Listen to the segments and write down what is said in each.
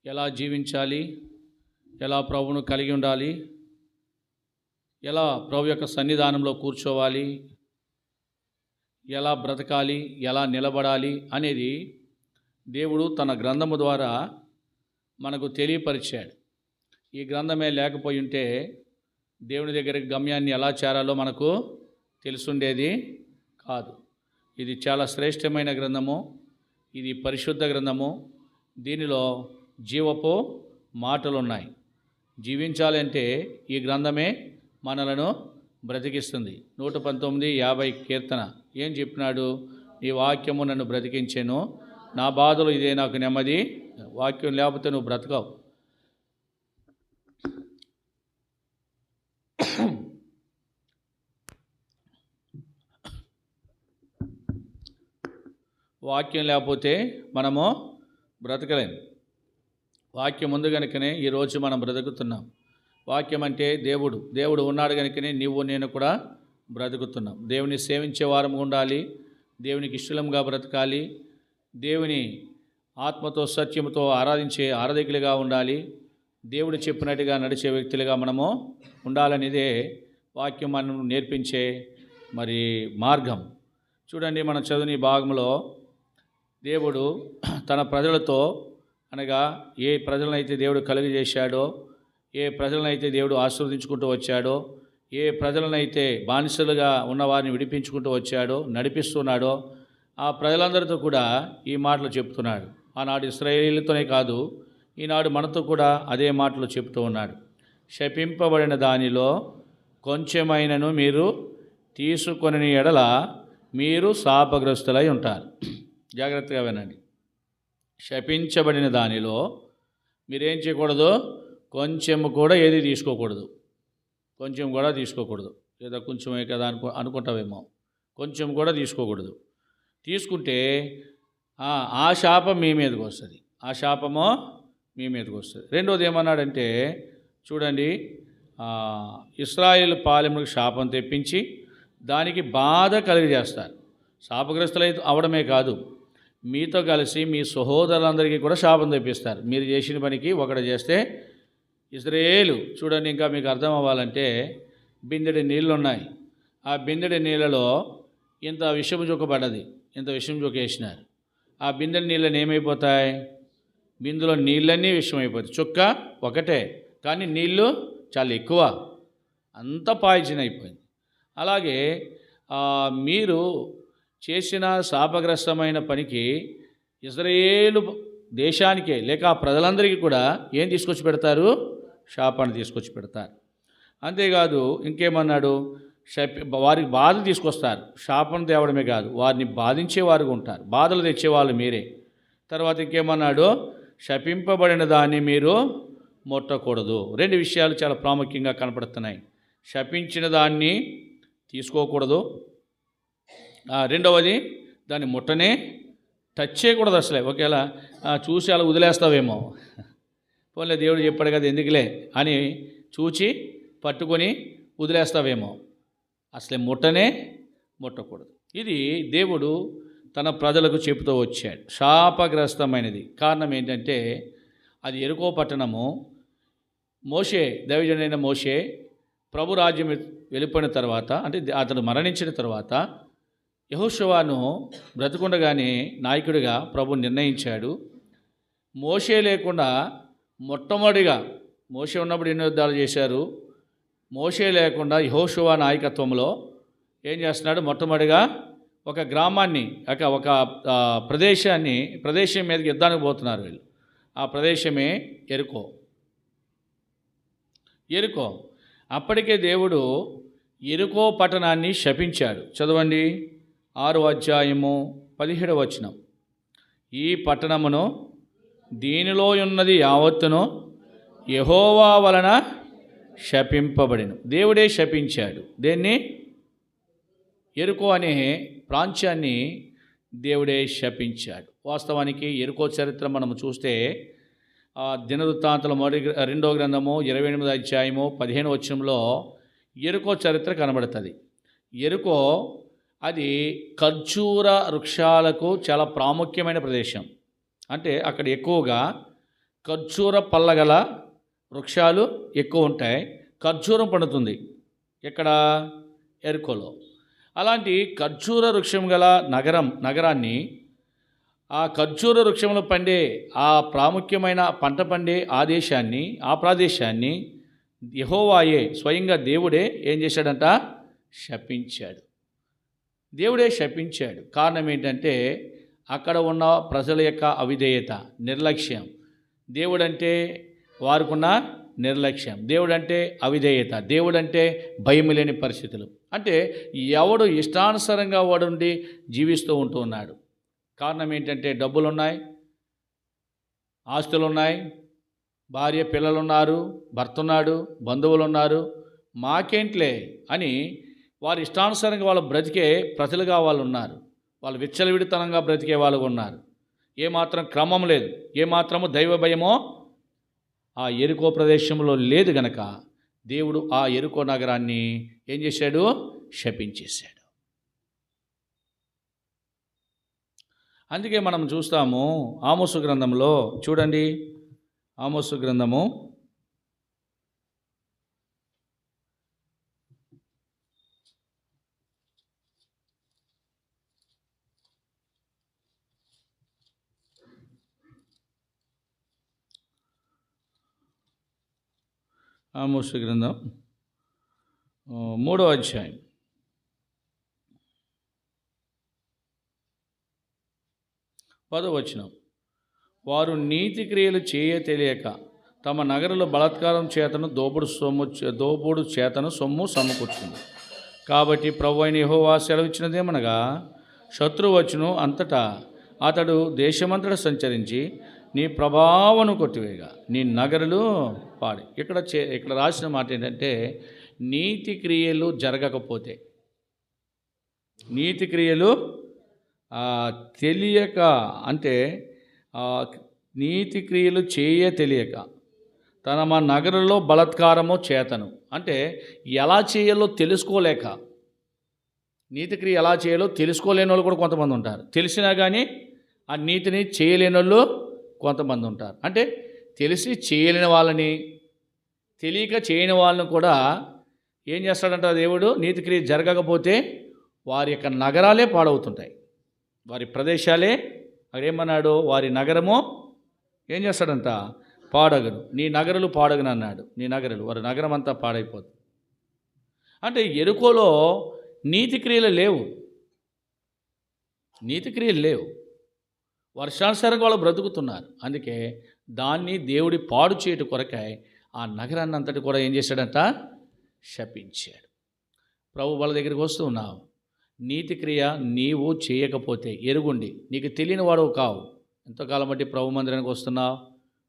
ఎలా జీవించాలి, ఎలా ప్రభువును కలిగి ఉండాలి, ఎలా ప్రభు యొక్క సన్నిధానంలో కూర్చోవాలి, ఎలా బ్రతకాలి, ఎలా నిలబడాలి అనేది దేవుడు తన గ్రంథము ద్వారా మనకు తెలియపరిచాడు. ఈ గ్రంథమే లేకపోయి ఉంటే దేవుని దగ్గరికి గమ్యాన్ని ఎలా చేరాలో మనకు తెలుసుండేది కాదు. ఇది చాలా శ్రేష్టమైన గ్రంథము, ఇది పరిశుద్ధ గ్రంథము. దీనిలో జీవపు మాటలు ఉన్నాయి. జీవించాలంటే ఈ గ్రంథమే మనలను బ్రతికిస్తుంది. 119:50 కీర్తన ఏం చెప్పినాడు? నీ వాక్యము నన్ను బ్రతికించెను, నా బాధలు ఇదే నాకు నెమ్మది. వాక్యం లేకపోతే నువ్వు బ్రతకవు. వాక్యం లేకపోతే మనము బ్రతకలేము. వాక్యం ఉంది కనుకనే ఈరోజు మనం బ్రతుకుతున్నాం. వాక్యం అంటే దేవుడు ఉన్నాడు కనుకనే నీవు నేను కూడా బ్రతుకుతున్నాం. దేవుని సేవించే వారము ఉండాలి, దేవునికి ఇష్టంగా బ్రతకాలి, దేవుని ఆత్మతో సత్యంతో ఆరాధించే ఆరాధకులుగా ఉండాలి, దేవుడు చెప్పినట్టుగా నడిచే వ్యక్తులుగా మనము ఉండాలనేదే వాక్యం మనం నేర్పించే మార్గం. చూడండి, మనం చదువుని భాగంలో దేవుడు తన ప్రజలతో, అనగా ఏ ప్రజలనైతే దేవుడు కలుగజేశాడో, ఏ ప్రజలనైతే దేవుడు ఆశీర్వదించుకుంటూ వచ్చాడో, ఏ ప్రజలనైతే బానిసలుగా ఉన్నవారిని విడిపించుకుంటూ వచ్చాడో, నడిపిస్తున్నాడో, ఆ ప్రజలందరితో కూడా ఈ మాటలు చెప్తున్నాడు. ఆనాడు ఇశ్రాయేలీలతోనే కాదు, ఈనాడు మనతో కూడా అదే మాటలు చెప్తూ ఉన్నాడు. శపింపబడిన దానిలో కొంచెమైనను మీరు తీసుకొని ఎడల మీరు శాపగ్రస్తులై ఉంటారు. జాగ్రత్తగా వినండి. శపించబడిన దానిలో మీరేం చేయకూడదు? కొంచెము కూడా ఏది తీసుకోకూడదు. కొంచెం కూడా తీసుకోకూడదు. ఏదో కొంచెమే కదా అనుకుంటావేమో. కొంచెం కూడా తీసుకోకూడదు. తీసుకుంటే ఆ శాపం మీ మీదకి వస్తుంది. ఆ శాపము మీ మీదకి వస్తుంది. రెండోది ఏమన్నాడంటే, చూడండి, ఇశ్రాయేలు పాలెములకు శాపం తెప్పించి దానికి బాధ కలిగజేస్తారు. శాపగ్రస్తులై అవడమే కాదు, మీతో కలిసి మీ సహోదరులందరికీ కూడా శాపం తెప్పిస్తారు. మీరు చేసిన పనికి ఒకటి చేస్తే ఇశ్రాయేలు, చూడండి, ఇంకా మీకు అర్థం అవ్వాలంటే, బిందెడి నీళ్ళు ఉన్నాయి. ఆ బిందెడి నీళ్ళలో ఇంత విషం చుక్కబడ్డది, ఇంత విషం చుక్క వేసినారు. ఆ బిందెడి నీళ్ళని ఏమైపోతాయి? బిందులో నీళ్ళన్నీ విషం అయిపోతాయి. చుక్క ఒకటే, కానీ నీళ్ళు చాలా ఎక్కువ, అంత పాయిజన్ అయిపోయింది. అలాగే మీరు చేసిన శాపగ్రస్తమైన పనికి ఇశ్రాయేలు దేశానికే లేక ఆ ప్రజలందరికీ కూడా ఏం తీసుకొచ్చి పెడతారు? శాపాన్ని తీసుకొచ్చి పెడతారు. అంతేకాదు, ఇంకేమన్నాడు? వారికి బాధ తీసుకొస్తారు. శాపం తేవడమే కాదు, వారిని బాధించేవారుగా ఉంటారు. బాధలు తెచ్చేవాళ్ళు మీరే. తర్వాత ఇంకేమన్నాడు? శపింపబడిన దాన్ని మీరు ముట్టకూడదు. రెండు విషయాలు చాలా ప్రాముఖ్యంగా కనపడుతున్నాయి. శపించిన దాన్ని తీసుకోకూడదు, రెండవది దాన్ని ముట్టనే టచ్ చేయకూడదు అసలే. ఒకేలా చూసి అలా వదిలేస్తావేమో, పోలే దేవుడు చెప్పాడు కదా ఎందుకులే అని చూచి పట్టుకొని వదిలేస్తావేమో. అసలే ముట్టకూడదు. ఇది దేవుడు తన ప్రజలకు చెబుతూ వచ్చాడు. శాపగ్రస్తమైనది. కారణం ఏంటంటే, అది యెరికో పట్టణము. మోషే, దైవజనుడైన మోషే ప్రభు రాజ్యం వెళ్ళిపోయిన తర్వాత, అంటే అతను మరణించిన తర్వాత యెహోషువను బ్రతికుండగానే నాయకుడిగా ప్రభు నిర్ణయించాడు. మోషే లేకుండా మొట్టమొదటిగా, మోషే ఉన్నప్పుడు ఎన్నో యుద్ధాలు చేశారు. మోషే లేకుండా యెహోషువ నాయకత్వంలో ఏం చేస్తున్నాడు? మొట్టమొదటిగా ఒక గ్రామాన్ని, ఒక ప్రదేశం మీదకి యుద్ధానికి పోతున్నారు వీళ్ళు. ఆ ప్రదేశమే యెరికో. అప్పటికే దేవుడు యెరికో పట్టణాన్ని శపించాడు. చదవండి, 6:17. ఈ పట్టణమును దీనిలో ఉన్నది యావత్తును యెహోవా వలన శపింపబడిన. దేవుడే శపించాడు. దేన్ని? యెరికో అనే ప్రాంతాన్ని దేవుడే శపించాడు. వాస్తవానికి యెరికో చరిత్ర మనం చూస్తే దినవృత్తాంతాల 2వ గ్రంథము 28వ అధ్యాయము 15 యెరికో చరిత్ర కనబడుతుంది. యెరికో అది ఖర్జూర వృక్షాలకు చాలా ప్రాముఖ్యమైన ప్రదేశం. అంటే అక్కడ ఎక్కువగా ఖర్జూర పళ్ళగల వృక్షాలు ఎక్కువ ఉంటాయి. ఖర్జూరం పండుతుంది ఇక్కడ ఎరుకోలో. అలాంటి ఖర్జూర వృక్షం గల నగరాన్ని, ఆ ఖర్జూర వృక్షంలో పండే ఆ ప్రాముఖ్యమైన పంట పండే ఆ ప్రదేశాన్ని యెహోవాయే స్వయంగా దేవుడే ఏం చేశాడంట? శపించాడు. దేవుడే శపించాడు. కారణం ఏంటంటే అక్కడ ఉన్న ప్రజల యొక్క అవిధేయత, నిర్లక్ష్యం. దేవుడంటే వారికున్న నిర్లక్ష్యం, దేవుడంటే అవిధేయత, దేవుడంటే భయం లేని పరిస్థితులు. అంటే ఎవడు ఇష్టానుసారంగా వాడుండి జీవిస్తూ ఉంటూ ఉన్నాడు. కారణం ఏంటంటే డబ్బులున్నాయి, ఆస్తులున్నాయి, భార్య పిల్లలున్నారు, భర్త ఉన్నాడు, బంధువులు ఉన్నారు, మాకేంట్లే అని వారి ఇష్టానుసారంగా వాళ్ళు బ్రతికే ప్రజలుగా వాళ్ళు ఉన్నారు. వాళ్ళు విచ్చలవిడితనంగా బ్రతికే వాళ్ళు ఉన్నారు. ఏమాత్రం క్రమం లేదు, ఏమాత్రము దైవ భయమో ఆ ఎరుకో ప్రదేశంలో లేదు గనక దేవుడు ఆ ఎరుకో నగరాన్ని ఏం చేశాడు? శపించేశాడు. అందుకే మనం చూస్తాము ఆమోసు గ్రంథంలో, చూడండి ఆమోసు గ్రంథము 3వ అధ్యాయం 10వ వచనం. వారు నీతి క్రియలు చేయ తెలియక తమ నగరుల బలాత్కారం చేతను దోపుడు చేతను సొమ్ము సమకూర్చుంది. కాబట్టి ప్రభువైన యెహోవా సెలవిచ్చినదేమనగా, శత్రువు వచ్చును అంతటా అతడు దేశమంతటా సంచరించి నీ ప్రభావను కొట్టివేయగా నీ నగరులు పాడి. ఇక్కడ రాసిన మాట ఏంటంటే, నీతి క్రియలు జరగకపోతే, నీతి క్రియలు తెలియక, అంటే నీతి క్రియలు తెలియక మా నగరంలో బలాత్కారము చేతను, అంటే ఎలా చేయాలో తెలుసుకోలేక, నీతి క్రియ ఎలా చేయాలో తెలుసుకోలేని వాళ్ళు కూడా కొంతమంది ఉంటారు. తెలిసినా కానీ ఆ నీతిని చేయలేని వాళ్ళు కొంతమంది ఉంటారు. అంటే తెలిసి చేయలేని వాళ్ళని, తెలియక చేయని వాళ్ళని కూడా ఏం చేస్తాడంట దేవుడు? నీతి క్రియ జరగకపోతే వారి యొక్క నగరాలే పాడవుతుంటాయి, వారి ప్రదేశాలే. అక్కడేమన్నాడు? వారి నగరము ఏం చేస్తాడంట? పాడగను. నీ నగరులు పాడగను అన్నాడు. నీ నగరులు, వారి నగరం అంతా పాడైపోతుంది. అంటే ఎరుకోలో నీతి క్రియలు లేవు, నీతి క్రియలు లేవు, వర్షానుసారంగా వాళ్ళు బ్రతుకుతున్నారు. అందుకే దాన్ని దేవుడి పాడు చేయట కొరకై ఆ నగరాన్ని అంతటి కూడా ఏం చేశాడంట? శపించాడు. ప్రభు వాళ్ళ దగ్గరికి వస్తూ ఉన్నావు, నీతి క్రియ నీవు చేయకపోతే ఎరుగుండి, నీకు తెలియని వాడు కావు. ఎంతోకాలం బట్టి ప్రభు మందిరానికి వస్తున్నావు,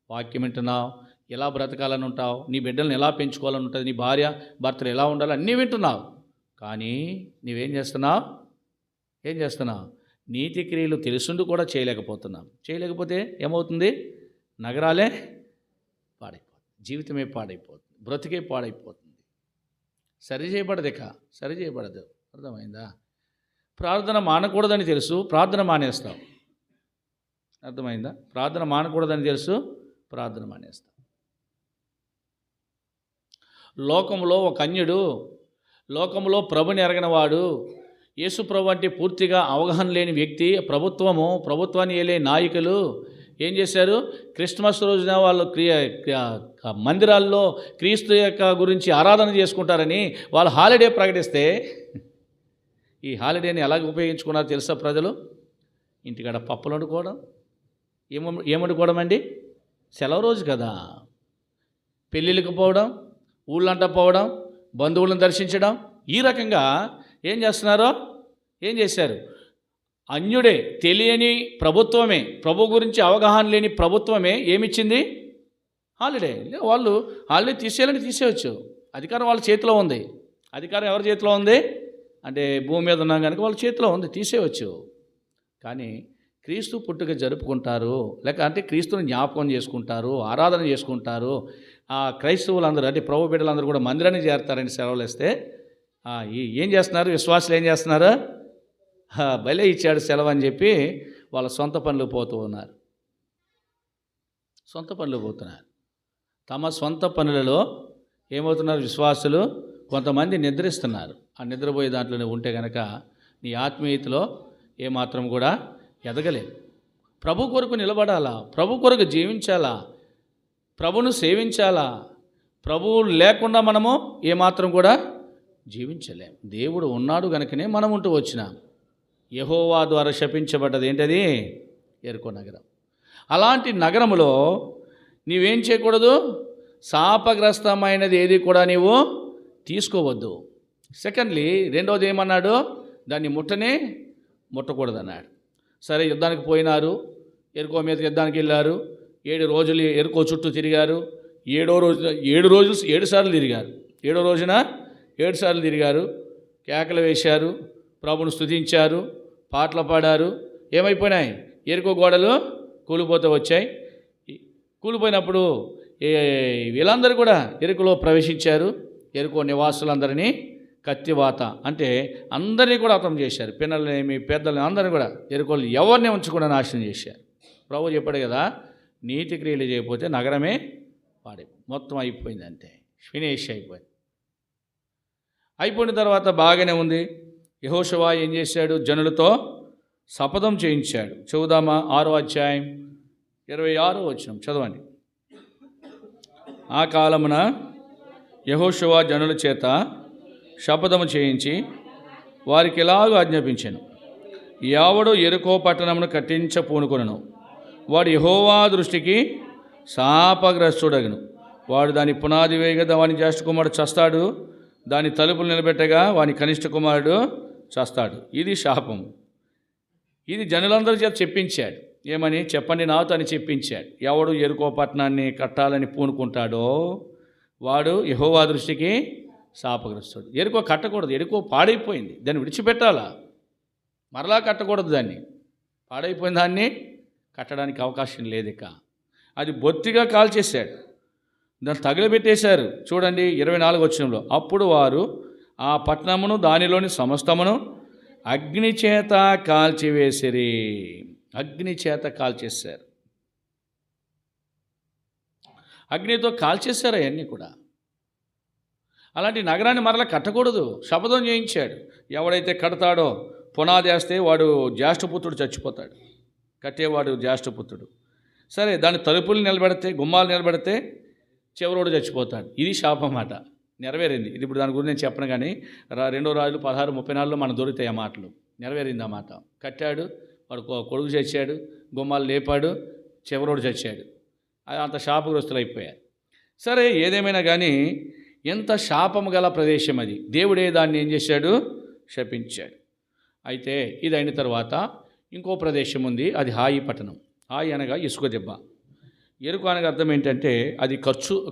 వాక్యం వింటున్నావు, ఎలా బ్రతకాలని ఉంటావు, నీ బిడ్డలను ఎలా పెంచుకోవాలని ఉంటుంది, నీ భార్య భర్తలు ఎలా ఉండాలి అన్నీ వింటున్నావు. కానీ నీవేం చేస్తున్నావు? నీతి క్రియలు తెలుసుండి కూడా చేయలేకపోతున్నాం. చేయలేకపోతే ఏమవుతుంది? నగరాలే పాడైపోతుంది, జీవితమే పాడైపోతుంది, బ్రతికే పాడైపోతుంది. సరి చేయబడదు. అర్థమైందా? ప్రార్థన మానకూడదని తెలుసు, ప్రార్థన మానేస్తాం. అర్థమైందా? ప్రార్థన మానకూడదని తెలుసు, ప్రార్థన మానేస్తాం. లోకంలో ఒక అన్యుడు, లోకంలో ప్రభుని ఎరగనవాడు, యేసు ప్రభు అంటే పూర్తిగా అవగాహన లేని వ్యక్తి, ప్రభుత్వాన్ని ఏలే నాయకులు ఏం చేశారు? క్రిస్మస్ రోజున వాళ్ళు మందిరాల్లో క్రీస్తు యొక్క గురించి ఆరాధన చేసుకుంటారని వాళ్ళు హాలిడే ప్రకటిస్తే, ఈ హాలిడేని ఎలాగ ఉపయోగించుకున్నారో తెలుసా ప్రజలు? ఇంటికాడ పప్పులు వండుకోవడం. ఏమండుకోవడం అండి? సెలవు రోజు కదా. పెళ్ళిళ్ళకి పోవడం, ఊళ్ళంటా పోవడం, బంధువులను దర్శించడం, ఈ రకంగా ఏం చేశారు? అన్యుడే, తెలియని ప్రభుత్వమే, ప్రభు గురించి అవగాహన లేని ప్రభుత్వమే ఏమిచ్చింది? హాలిడే. వాళ్ళు హాలిడే తీసేయాలని తీసేయచ్చు, అధికారం వాళ్ళ చేతిలో ఉంది. అధికారం ఎవరి చేతిలో ఉంది అంటే భూమి మీద ఉన్నాం కనుక వాళ్ళ చేతిలో ఉంది, తీసేయవచ్చు. కానీ క్రీస్తు పుట్టుక జరుపుకుంటారు, లేక అంటే క్రీస్తుని జ్ఞాపకం చేసుకుంటారు, ఆరాధన చేసుకుంటారు. ఆ క్రైస్తవులందరూ అంటే ప్రభు బిడ్డలందరూ కూడా మందిరానికి చేరతారని సెలవులు ఇస్తే ఏం చేస్తున్నారు? విశ్వాసులు ఏం చేస్తున్నారు? భలే ఇచ్చాడు సెలవు అని చెప్పి వాళ్ళ సొంత పనులు పోతూ ఉన్నారు. సొంత పనులు పోతున్నారు. తమ సొంత పనులలో ఏమవుతున్నారు? విశ్వాసులు కొంతమంది నిద్రిస్తున్నారు. ఆ నిద్రపోయే దాంట్లోనే ఉంటే కనుక నీ ఆత్మీయతలో ఏమాత్రం కూడా ఎదగలేదు. ప్రభు కొరకు నిలబడాలా, ప్రభు కొరకు జీవించాలా, ప్రభును సేవించాలా. ప్రభువు లేకుండా మనము ఏమాత్రం కూడా జీవించలేం. దేవుడు ఉన్నాడు కనుకనే మనం ఉంటూ వచ్చినాం. యెహోవా ద్వారా శపించబడ్డది ఏంటది? యెరికో నగరం. అలాంటి నగరములో నీవేం చేయకూడదు? శాపగ్రస్తమైనది ఏది కూడా నీవు తీసుకోవద్దు. సెకండ్లీ, రెండోది ఏమన్నాడు? దాన్ని ముట్టకూడదు అన్నాడు. సరే, యుద్ధానికి పోయినారు, యెరికో మీదకి యుద్ధానికి వెళ్ళారు. 7 రోజులు యెరికో చుట్టూ తిరిగారు. 7 రోజులు 7 సార్లు తిరిగారు. 7వ రోజున 7 సార్లు తిరిగారు. కేకలు వేశారు, ప్రభును స్తుతించారు, పాటలు పాడారు. ఏమైపోయినాయి? యెరికో గోడలు కూలిపోతూ వచ్చాయి. కూలిపోయినప్పుడు వీళ్ళందరూ కూడా యెరికోలో ప్రవేశించారు. యెరికో నివాసులందరినీ కత్తివాత అంటే అందరినీ కూడా హతం చేశారు. పిల్లలేమి పెద్దలని అందరినీ కూడా యెరికోలు ఎవరిని ఉంచకుండా నాశనం చేశారు. ప్రభు చెప్పాడు కదా, నీతి క్రియలు చేయకపోతే నగరమే మొత్తం అయిపోయింది, అంతే ఫినిష్ అయిపోయింది. అయిపోయిన తర్వాత బాగానే ఉంది. యెహోషువ ఏం చేశాడు? జనులతో శపథం చేయించాడు. చదువుదామా? 6వ అధ్యాయం 26వ వచనం చదవండి. ఆ కాలమున యెహోషువ జనుల చేత శపథము చేయించి వారికి ఎలాగూ ఆజ్ఞాపించెను. ఎవడు యెరికో పట్టణమును కట్టించపూనుకొనును వాడు యెహోవా దృష్టికి శాపగ్రస్తుడగును. వాడు దాని పునాది వేయగా వాని జ్యేష్ఠ కుమారుడు చస్తాడు, దాని తలుపులు నిలబెట్టగా వాని కనిష్ట కుమారుడు చస్తాడు. ఇది శాపం. ఇది జనులందరి చేత చెప్పించాడు. ఏమని? చెప్పండి నాతో అని చెప్పించాడు. ఎవడు యెరికో పట్టణాన్ని కట్టాలని పూనుకుంటాడో వాడు యెహోవా దృష్టికి శాపగ్రస్తుడు. యెరికో కట్టకూడదు. యెరికో పాడైపోయింది, దాన్ని విడిచిపెట్టాలా, మరలా కట్టకూడదు. దాన్ని పాడైపోయిన దాన్ని కట్టడానికి అవకాశం లేదు. ఇక అది బొత్తిగా కాల్చేశాడు, దాన్ని తగిలిపెట్టేశారు. చూడండి 24వ వచనంలో, అప్పుడు వారు ఆ పట్టణమును దానిలోని సమస్తమును అగ్ని చేత కాల్చివేసిరి. అగ్ని చేత కాల్చేశారు, అగ్నితో కాల్చేశారు అవన్నీ కూడా. అలాంటి నగరాన్ని మరలా కట్టకూడదు. శపథం చేయించాడు. ఎవడైతే కడతాడో పునాది వేస్తే వాడు జ్యేష్ఠపుత్రుడు చచ్చిపోతాడు, కట్టేవాడు జ్యేష్ఠపుత్రుడు. సరే, దాని తలుపులు నిలబెడితే, గుమ్మాలు నిలబెడితే చివరోడు చచ్చిపోతాడు. ఇది శాపం మాట. నెరవేరింది. ఇది ఇప్పుడు దాని గురించి నేను చెప్పను, కానీ 2 రాజులు 16:34లో మనకు దొరుకుతాయి ఆ మాటలు. నెరవేరింది ఆ మాట. కట్టాడు, వాడు కొడుకు చచ్చాడు, గుమ్మాలు లేపాడు, చివరోడు చచ్చాడు. అంత శాపగ్రస్తులు అయిపోయారు. సరే, ఏదేమైనా కానీ ఎంత శాపము గల ప్రదేశం అది. దేవుడే దాన్ని ఏం చేశాడు? శపించాడు. అయితే ఇది అయిన తర్వాత ఇంకో ప్రదేశం ఉంది, అది హాయి పట్టణం. హాయి అనగా ఇసుక దెబ్బ. యెరికో అనగా అర్థం ఏంటంటే అది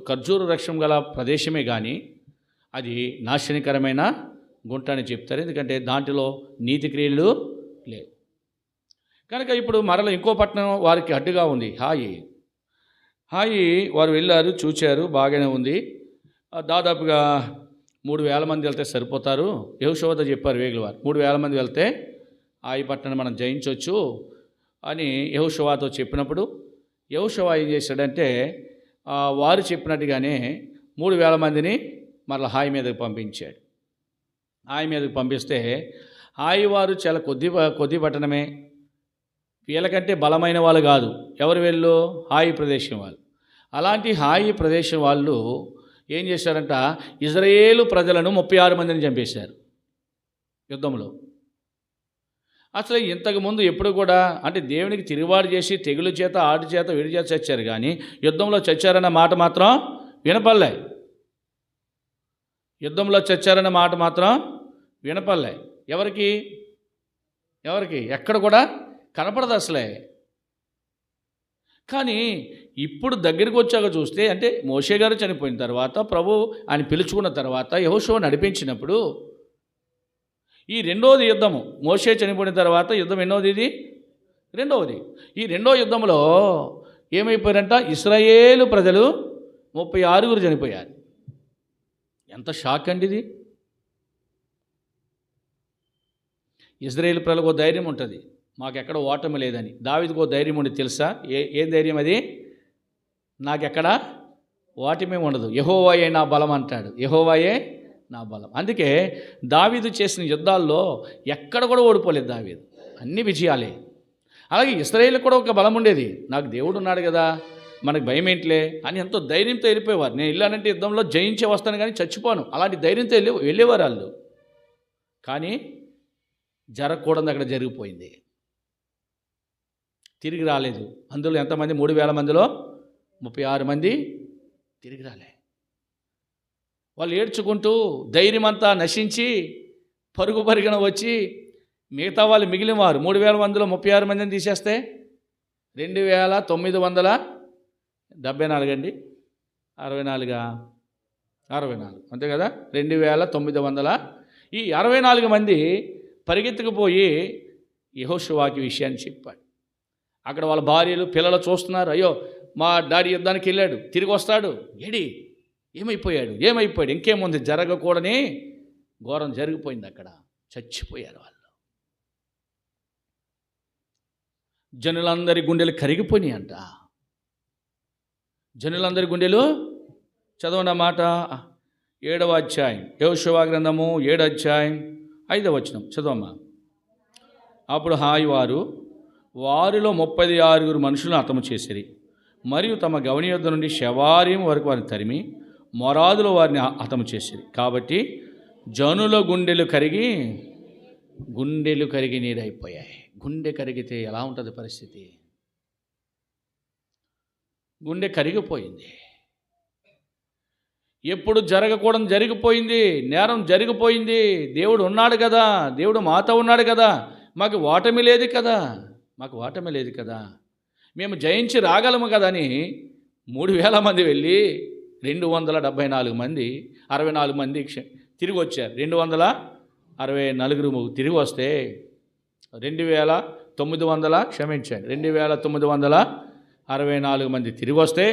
ఖర్జూర వృక్షం గల ప్రదేశమే, కానీ అది నాశనకరమైన గుంట అని చెప్తారు. ఎందుకంటే దాంట్లో నీతి క్రియలు లేవు కనుక. ఇప్పుడు మరల ఇంకో పట్టణం వారికి అడ్డుగా ఉంది, హాయి. హాయి వారు వెళ్ళారు, చూచారు, బాగానే ఉంది. దాదాపుగా 3,000 మంది వెళ్తే సరిపోతారు. యెహోషువతో చెప్పారు వేగుల వారు, 3,000 మంది వెళ్తే హాయి పట్టణం మనం జయించవచ్చు అని యెహోషువతో చెప్పినప్పుడు యెహోషువ ఏం చేశాడంటే వారు చెప్పినట్టుగానే 3,000 మందిని మరలా హాయి మీదకి పంపించాడు. హాయి మీదకి పంపిస్తే హాయి వారు చాలా కొద్ది పట్టణమే, వీళ్ళకంటే బలమైన వాళ్ళు కాదు. ఎవరు వీళ్ళు? హాయి ప్రదేశం వాళ్ళు. అలాంటి హాయి ప్రదేశం వాళ్ళు ఏం చేశారంట? ఇజ్రాయేలు ప్రజలను 36 మందిని చంపేశారు యుద్ధంలో. అసలు ఇంతకుముందు ఎప్పుడు కూడా అంటే దేవునికి తిరుగుబాటు చేసి తెగులు చేత, ఆడి చేత, వీడి చేత చచ్చారు, కానీ యుద్ధంలో చచ్చారన్న మాట మాత్రం వినపల్లే. యుద్ధంలో చచ్చారన్న మాట మాత్రం వినపల్లే. ఎవరికి ఎక్కడ కూడా కనపడదు అసలే. కానీ ఇప్పుడు దగ్గరికి వచ్చాక చూస్తే, అంటే మోషే గారు చనిపోయిన తర్వాత ప్రభు ఆయన పిలుచుకున్న తర్వాత యెహోషువ నడిపించినప్పుడు ఈ రెండవది యుద్ధము. మోషే చనిపోయిన తర్వాత యుద్ధం ఎన్నోది? ఇది రెండవది. ఈ రెండో యుద్ధంలో ఏమైపోయారంట? ఇశ్రాయేలు ప్రజలు 36 చనిపోయారు. ఎంత షాక్ అండి ఇది! ఇజ్రాయేలు ప్రజలకు ధైర్యం ఉంటుంది, మాకెక్కడ ఓటమి లేదని. దావీదుకు ధైర్యం ఉంది తెలుసా? ఏం ధైర్యం అది? నాకెక్కడ ఓటమి ఉండదు, యెహోవాయే నా బలం అంటాడు. యెహోవాయే నా బలం. అందుకే దావీదు చేసిన యుద్ధాల్లో ఎక్కడ కూడా ఓడిపోలేదు దావీదు, అన్ని విజయాలే. అలాగే ఇశ్రాయేలుకు కూడా ఒక బలం ఉండేది, నాకు దేవుడు ఉన్నాడు కదా, మనకు భయం ఏంటిలే అని ఎంతో ధైర్యంతో వెళ్ళిపోయేవారు. నేను వెళ్ళానంటే యుద్ధంలో జయించే వస్తాను కానీ చచ్చిపోను, అలాంటి ధైర్యంతో వెళ్ళేవారు వాళ్ళు. కానీ జరగకూడదు అక్కడ జరిగిపోయింది, తిరిగి రాలేదు. అందులో ఎంతమంది? 3,000 మందిలో 36 మంది తిరిగి రాలే. వాళ్ళు ఏడ్చుకుంటూ ధైర్యం అంతా నశించి పరుగు పరుగున వచ్చి మిగతా వాళ్ళు మిగిలిన వారు 3,000 మందిలో 36 మందిని తీసేస్తే 2,974 అండి, 64 అంతే కదా, 2,900. ఈ 64 మంది పరిగెత్తుకుపోయి యెహోషువాకి విషయాన్ని చెప్పాడు. అక్కడ వాళ్ళ భార్యలు పిల్లలు చూస్తున్నారు, అయ్యో మా డాడీ యుద్ధానికి వెళ్ళాడు, తిరిగి వస్తాడు, ఏమైపోయాడు, ఇంకేముంది, జరగకూడని ఘోరం జరిగిపోయింది, అక్కడ చచ్చిపోయారు వాళ్ళు. జనులందరి గుండెలు కరిగిపోయినాయి అంట. జనులందరి గుండెలు, చదవన మాట 7వ అధ్యాయం యెహోషువ గ్రంథము 7వ అధ్యాయం 5వ వచనం చదవమ్మా. అప్పుడు హాయి వారిలో 36 మనుషులను హతము చేసిరి, మరియు తమ గవని యొద్ద నుండి శవార్యం వరకు వారిని తరిమి మొరాదులో వారిని హతము చేసిరి. కాబట్టి జనుల గుండెలు కరిగి నీరైపోయాయి. గుండె కరిగితే ఎలా ఉంటుంది పరిస్థితి? గుండె కరిగిపోయింది. ఎప్పుడు జరగకూడదు జరిగిపోయింది, నేరం జరిగిపోయింది. దేవుడు ఉన్నాడు కదా, దేవుడు మాతో ఉన్నాడు కదా, మాకు ఓటమి లేదు కదా, మేము జయించి రాగలము కదా అని 3,000 మంది వెళ్ళి 274 మంది 64 మంది తిరిగి వచ్చారు. 264 తిరిగి వస్తే 2,964 మంది తిరిగి వస్తే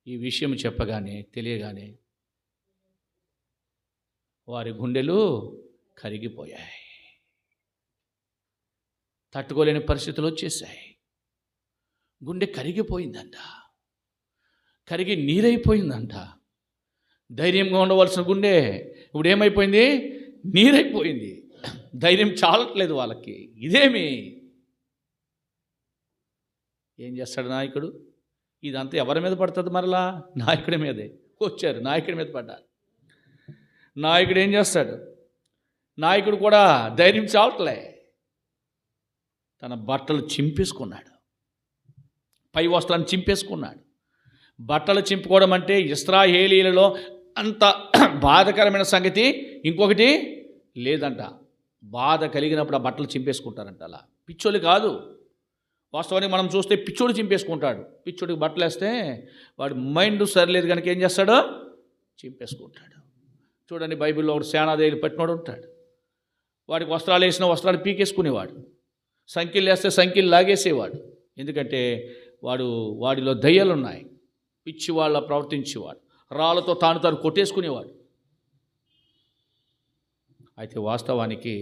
ఈ విషయం తెలియగానే వారి గుండెలు కరిగిపోయాయి, తట్టుకోలేని పరిస్థితులు వచ్చేసాయి. గుండె కరిగిపోయిందంట, కరిగి నీరైపోయిందంట. ధైర్యంగా ఉండవలసిన గుండె ఇప్పుడు ఏమైపోయింది? నీరైపోయింది. ధైర్యం చాలట్లేదు వాళ్ళకి. ఇదేమి ఏం చేస్తాడు నాయకుడు? ఇదంతా ఎవరి మీద పడుతుంది? మరలా నాయకుడి మీదే వచ్చారు, నాయకుడి మీద పడ్డారు. నాయకుడు ఏం చేస్తాడు? నాయకుడు కూడా ధైర్యం చాలట్లే, తన బట్టలు చింపేసుకున్నాడు, పై వస్త్రాన్ని చింపేసుకున్నాడు. బట్టలు చింపుకోవడం అంటే ఇశ్రాయేలీలలో అంత బాధకరమైన సంగతి ఇంకొకటి లేదంట. బాధ కలిగినప్పుడు ఆ బట్టలు చింపేసుకుంటారంట. అలా పిచ్చోళ్ళు కాదు, వాస్తవానికి మనం చూస్తే పిచ్చోడు చింపేసుకుంటాడు. పిచ్చోడికి బట్టలు వేస్తే వాడి మైండ్ సరిలేదు కనుక ఏం చేస్తాడో చింపేసుకుంటాడు. చూడండి, బైబిల్లో ఒకటి సేనాదేవులు పట్టినోడు ఉంటాడు, వాడికి వస్త్రాలు వేసిన వస్త్రాలు పీకేసుకునేవాడు, సంఖ్యలు వేస్తే సంఖ్యలు లాగేసేవాడు. ఎందుకంటే వాడిలో దయ్యాలు ఉన్నాయి, పిచ్చి వాళ్ళ ప్రవర్తించేవాడు, రాళ్ళతో తాను కొట్టేసుకునేవాడు. అయితే వాస్తవానికి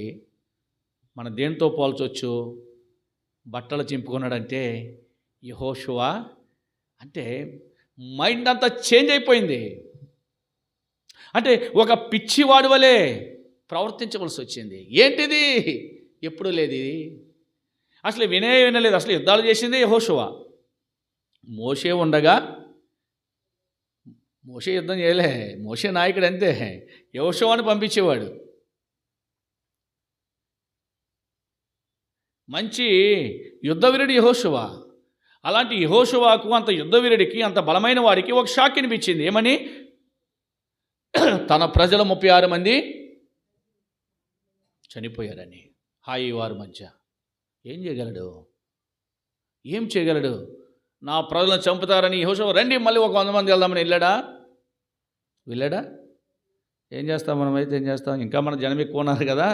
మన దేంతో పోల్చొచ్చు? బట్టలు చింపుకున్నాడంటే యెహోషువ అంటే మైండ్ అంతా చేంజ్ అయిపోయింది. అంటే ఒక పిచ్చివాడి వలె ప్రవర్తించవలసి వచ్చింది. ఏంటిది? ఎప్పుడు లేదు, అసలు వినలేదు. అసలు యుద్ధాలు చేసింది యెహోషువ. మోషే ఉండగా మోషే యుద్ధం చేయలే, మోషే నాయకుడు అంతే, యెహోషువని పంపించేవాడు. మంచి యుద్ధవీరుడు యెహోషువ. అలాంటి యెహోషువకు, అంత యుద్ధవీరుడికి, అంత బలమైన వాడికి ఒక షాక్ అనిపించింది. ఏమని? తన ప్రజలు 36 మంది చనిపోయారని. హాయి వారి మధ్య ఏం చేయగలడు? నా ప్రజలను చంపుతారని యెహోషువ రండి మళ్ళీ ఒక 100 మంది వెళ్దామని వెళ్ళాడా? ఏం చేస్తాం మనమైతే, ఏం చేస్తాం? ఇంకా మన జనం ఎక్కువ ఉన్నారు కదా,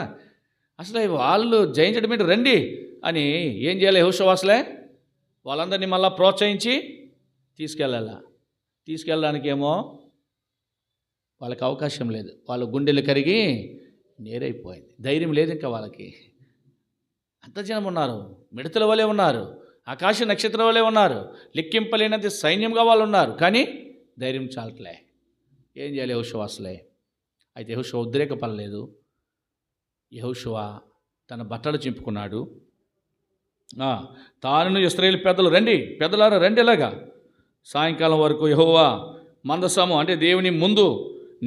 అసలు వాళ్ళు జయించడం ఏంటి, రండి అని ఏం చేయాలి యెహోషువ? అసలే వాళ్ళందరినీ మళ్ళీ ప్రోత్సహించి తీసుకెళ్ళడానికేమో వాళ్ళకి అవకాశం లేదు. వాళ్ళ గుండెలు కరిగి నేరైపోయింది, ధైర్యం లేదు ఇంకా వాళ్ళకి. అంత జనం ఉన్నారు, మిడతల వలె ఉన్నారు, ఆకాశ నక్షత్రం వలె ఉన్నారు, లెక్కింపలేనంత సైన్యంగా వాళ్ళు ఉన్నారు, కానీ ధైర్యం చాలట్లే. ఏం చేయాలి యెహోషువ అసలే? అయితే యెహోషువ ఉద్రేకపడలేదు. యెహోషువ తన బట్టలు చింపుకున్నాడు. తానును ఇశ్రాయేలు పెద్దలు, రండి పెద్దలారా రండి, ఇలాగా సాయంకాలం వరకు యెహోవా మందసము అంటే దేవుని ముందు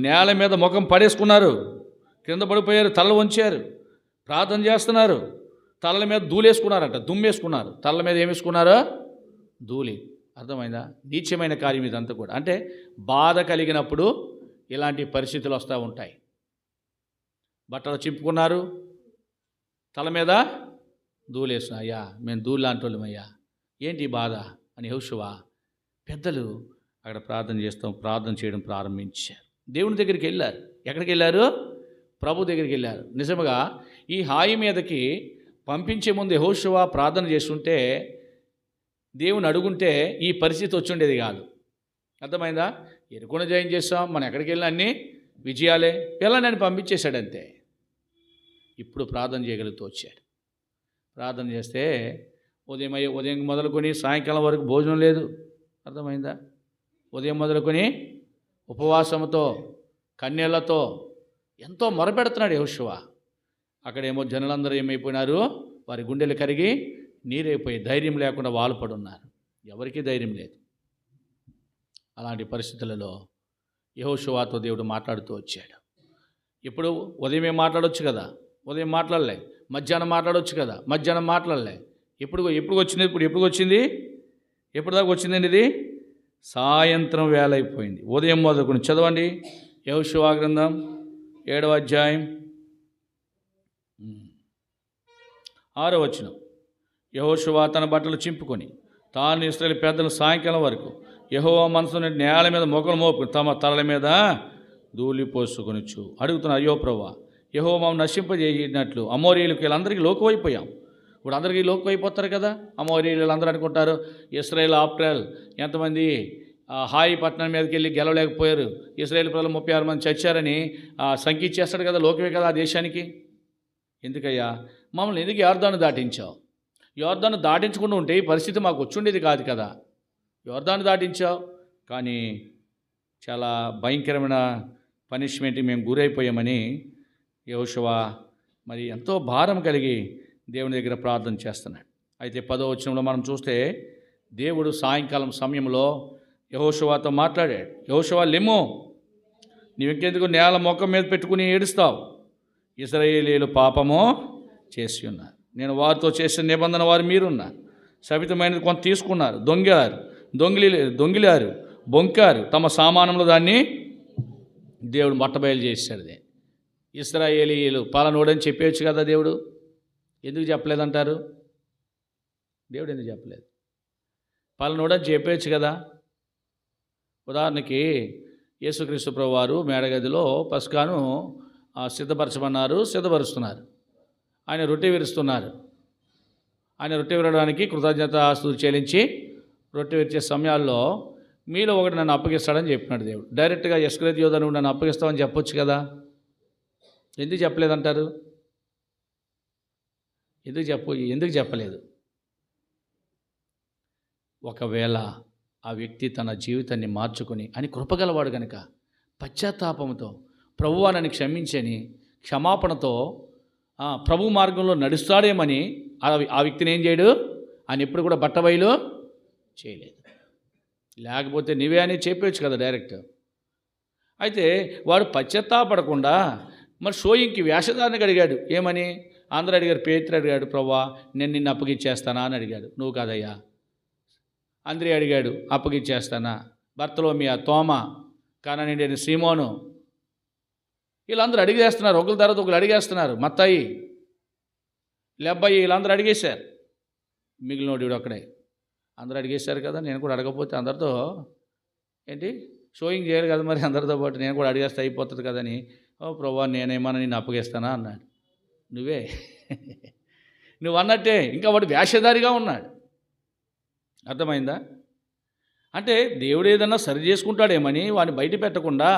నేల మీద ముఖం పడేసుకున్నారు, కింద పడిపోయారు, తలలు వంచారు, ప్రార్థన చేస్తున్నారు. తలల మీద ధూళేసుకున్నారంట, దుమ్మేసుకున్నారు. తలల మీద ఏమేసుకున్నారో? ధూళి. అర్థమైందా? నీచమైన కార్యం ఇదంతా కూడా. అంటే బాధ కలిగినప్పుడు ఇలాంటి పరిస్థితులు వస్తూ ఉంటాయి. బట్టలు చింపుకున్నారు, తల మీద ధూళేసిన, అయ్యా మేము ధూళి లాంటి వాళ్ళమయ్యా, ఏంటి బాధ అని యెహోషువ పెద్దలు అక్కడ ప్రార్థన చేయడం ప్రారంభించారు. దేవుని దగ్గరికి వెళ్ళారు. ఎక్కడికి వెళ్ళారు? ప్రభు దగ్గరికి వెళ్ళారు. నిజముగా ఈ హాయి మీదకి పంపించే ముందు యెహోషువ ప్రార్థన చేస్తుంటే, దేవుని అడుగుంటే ఈ పరిస్థితి వచ్చి ఉండేది కాదు. అర్థమైందా? ఎరుకున జయం చేస్తాం, మనం ఎక్కడికి వెళ్ళినా అన్నీ విజయాలే, పిల్లలని పంపించేశాడంతే. ఇప్పుడు ప్రార్థన చేయగలుగుతూ వచ్చాడు. ప్రార్థన చేస్తే ఉదయం మొదలుకొని సాయంకాలం వరకు భోజనం లేదు. అర్థమైందా? ఉదయం మొదలుకొని ఉపవాసంతో కన్నీళ్లతో ఎంతో మొరపెడుతున్నాడు యెహోషువ. అక్కడేమో జనులందరూ ఏమైపోయినారు? వారి గుండెలు కరిగి నీరైపోయి ధైర్యం లేకుండా వాలుపడున్నారు. ఎవరికీ ధైర్యం లేదు. అలాంటి పరిస్థితులలో యెహోషువతో దేవుడు మాట్లాడుతూ వచ్చాడు. ఇప్పుడు ఉదయమే మాట్లాడవచ్చు కదా, ఉదయం మాట్లాడలే. మధ్యాహ్నం మాట్లాడవచ్చు కదా, మధ్యాహ్నం మాట్లాడలే. ఎప్పుడు వచ్చింది? ఎప్పుడు వచ్చింది? ఎప్పుడు దాకా వచ్చిందండి ఇది? సాయంత్రం వేళ అయిపోయింది. ఉదయం మొదలుకొని చదవండి. యెహోషువ గ్రంథం 7వ అధ్యాయం 6వ వచనం. యెహోషువ తన బట్టలు చింపుకొని తాను ఇశ్రాయేలు పెద్దలు సాయంకాలం వరకు యెహోవా మనసుని నేల మీద మొక్కలు మోపు తమ తలల మీద ధూళి పోసుకొనిచ్చు. అడుగుతున్నారు, అయ్యో ప్రభువా, యెహోవా మమ్మల్ని నశింపజేసినట్లు అమోరీయులకు వీళ్ళందరికీ లోకువైపోయాం. ఇప్పుడు అందరికీ లోకువైపోతారు కదా. అమోరీయులు అందరూ అనుకుంటారు ఇశ్రాయేల్ ఆఫ్టర్ ఎంతమంది హాయి పట్టణం మీదకి వెళ్ళి గెలవలేకపోయారు, ఇశ్రాయేల్ ప్రజలు 36 మంది చచ్చారని సంఖ్య ఇచ్చేస్తాడు కదా, లోకమే కదా ఆ దేశానికి. ఎందుకయ్యా మమ్మల్ని ఎందుకు యోర్దాను దాటించావు? యోర్దాను దాటించకుండా ఉంటే ఈ పరిస్థితి మాకు వచ్చుండేది కాదు కదా. యోర్దాను దాటించావు, కానీ చాలా భయంకరమైన పనిష్మెంట్ మేము గురైపోయామని యెహోషువ మరి ఎంతో భారం కలిగి దేవుని దగ్గర ప్రార్థన చేస్తున్నాడు. అయితే 10వ వచనంలో మనం చూస్తే దేవుడు సాయంకాలం సమయంలో యెహోషువతో మాట్లాడాడు. యెహోషువ, లెమ్ము, నీవెంకెందుకు నేల మొఖం మీద పెట్టుకుని ఏడుస్తావు? ఇశ్రాయేలీయులు పాపము చేసి ఉన్నారు, నేను వారితో చేసిన నిబంధన వారు మీరున్నారు. శపితమైనది కొంత తీసుకున్నారు, దొంగిలారు, బొంకారు, తమ సామానంలో దాన్ని దేవుడు మట్టబయలు చేశాడు. ఇశ్రాయేలీయులు పాలనోడని చెప్పేయచ్చు కదా దేవుడు. ఎందుకు చెప్పలేదంటారు? దేవుడు ఎందుకు చెప్పలేదు? పాలనోడని చెప్పేయచ్చు కదా. ఉదాహరణకి యేసుక్రీస్తు ప్రభువారు మేడగదిలో పస్కాను సిద్ధపరచుతున్నారు. ఆయన రొట్టె విరుస్తున్నారు. ఆయన రొట్టె విరవడానికి కృతజ్ఞతాస్తుతులు చెల్లించి రొట్టె విరిచే సమయాల్లో మీలో ఒకటి నన్ను అప్పగిస్తాడని చెప్పినాడు దేవుడు. డైరెక్ట్గా ఇస్కరియోతు యోధా నువ్వు నన్ను అప్పగిస్తావని చెప్పొచ్చు కదా. ఎందుకు చెప్పలేదంటారు? ఎందుకు చెప్పలేదు? ఒకవేళ ఆ వ్యక్తి తన జీవితాన్ని మార్చుకొని అని కృపగలవాడు కనుక పశ్చాత్తాపంతో ప్రభువా నన్ను క్షమించని క్షమాపణతో ప్రభు మార్గంలో నడుస్తాడేమని ఆ వ్యక్తిని ఏం చేయడు? ఆయన ఎప్పుడు కూడా బట్టబయలు చేయలేదు. లేకపోతే నీవే అని చెప్పవచ్చు కదా డైరెక్ట్. అయితే వాడు పశ్చాత్తాపడకుండా మరి షోయింగ్కి వేషధారణకు అడిగాడు. ఏమని? అందరూ అడిగారు. పేతురు అడిగాడు, ప్రభువా నేను నిన్ను అప్పగిచ్చేస్తానా అని అడిగాడు. నువ్వు కాదయ్యా. అంద్రే అడిగాడు, అప్పగిచ్చేస్తానా. బర్తలోమియా, తోమా, కానానీయుడైన సీమోను, వీళ్ళందరూ అడిగేస్తున్నారు. ఒకరి తర్వాత ఒకరు అడిగేస్తున్నారు. మత్తాయి, లెబ్బయి, వీళ్ళందరూ అడిగేశారు. మిగిలినోడు అక్కడే. అందరూ అడిగేశారు కదా, నేను కూడా అడగకపోతే అందరితో ఏంటి షోయింగ్ చేయాలి కదా, మరి అందరితో పాటు నేను కూడా అడిగేస్తే అయిపోతుంది కదని, ఓ ప్రభువా నేనేమన్నా నిన్ను అప్పగిస్తానా అన్నాడు. నువ్వు అన్నట్టే ఇంకా వాడు వేషధారిగా ఉన్నాడు. అర్థమైందా? అంటే దేవుడు ఏదన్నా సరి చేసుకుంటాడేమని వాడిని బయట పెట్టకుండా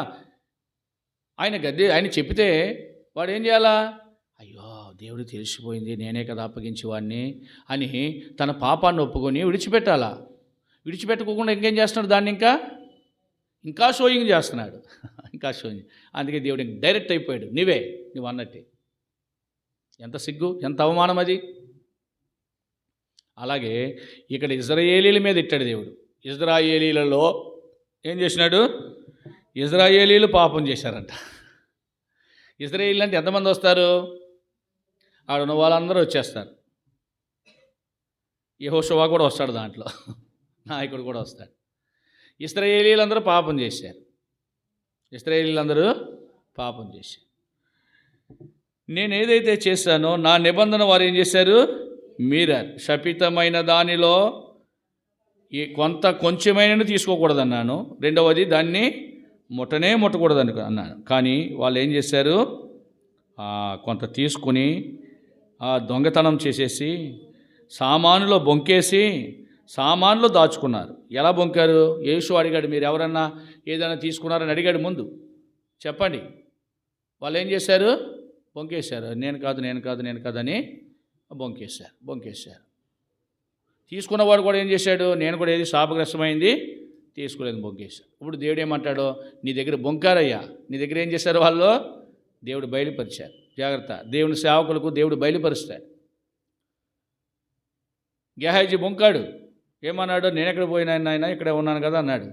ఆయన చెప్పితే వాడు ఏం చేయాలా? అయ్యో దేవుడికి తెలిసిపోయింది, నేనే కదా అప్పగించేవాడిని అని తన పాపాన్ని ఒప్పుకొని విడిచిపెట్టాలా. విడిచిపెట్టుకోకుండా ఇంకేం చేస్తున్నాడు, దాన్ని ఇంకా షోయింగ్ చేస్తున్నాడు. ఇంకా షోయింగ్. అందుకే దేవుడు డైరెక్ట్ అయిపోయాడు, నువ్వు అన్నట్టే. ఎంత సిగ్గు, ఎంత అవమానం అది. అలాగే ఇక్కడ ఇజ్రాయేలీల మీద ఇట్టాడు దేవుడు. ఇజ్రాయేలీలలో ఏం చేసినాడు, ఇజ్రాయేలీలు పాపం చేశారంట. ఇజ్రాయేలీలు అంటే ఎంతమంది వస్తారు, ఆడున్న వాళ్ళందరూ వచ్చేస్తారు. యెహోషువ కూడా వస్తాడు, దాంట్లో నాయకుడు కూడా వస్తాడు. ఇశ్రాయేలీలందరూ పాపం చేశారు. ఇశ్రాయేలీలందరూ పాపం చేశారు. నేను ఏదైతే చేశానో నా నిబంధన వారు ఏం చేశారు, మీరారు. శపితమైన దానిలో కొంచెమైనా తీసుకోకూడదన్నాను. రెండవది దాన్ని ముట్టకూడదని అన్నాను. కానీ వాళ్ళు ఏం చేశారు, కొంత తీసుకుని దొంగతనం చేసేసి సామానులో బొంకేసి సామాన్లు దాచుకున్నారు. ఎలా బొంకారు? యేసు అడిగాడు, మీరు ఎవరన్నా ఏదైనా తీసుకున్నారని అడిగాడు. ముందు చెప్పండి. వాళ్ళు ఏం చేశారు, బొంకేశారు. నేను కాదు అని బొంకేశారు. తీసుకున్నవాడు కూడా ఏం చేశాడు, నేను కూడా ఏది శాపగ్రస్తమైంది తీసుకోలేదు, బొంకేశాడు. ఇప్పుడు దేవుడు ఏమంటాడో, నీ దగ్గర బొంకారయ్యా, నీ దగ్గర ఏం చేశారు వాళ్ళు, దేవుడు బయలుపరిచారు. జాగ్రత్త, దేవుని సేవకులకు దేవుడు బయలుపరుస్తాడు. గెహాజీ బొంకాడు. ఏమన్నాడు, నేను ఎక్కడ పోయినా ఆయన ఇక్కడే ఉన్నాను కదా అన్నాడు.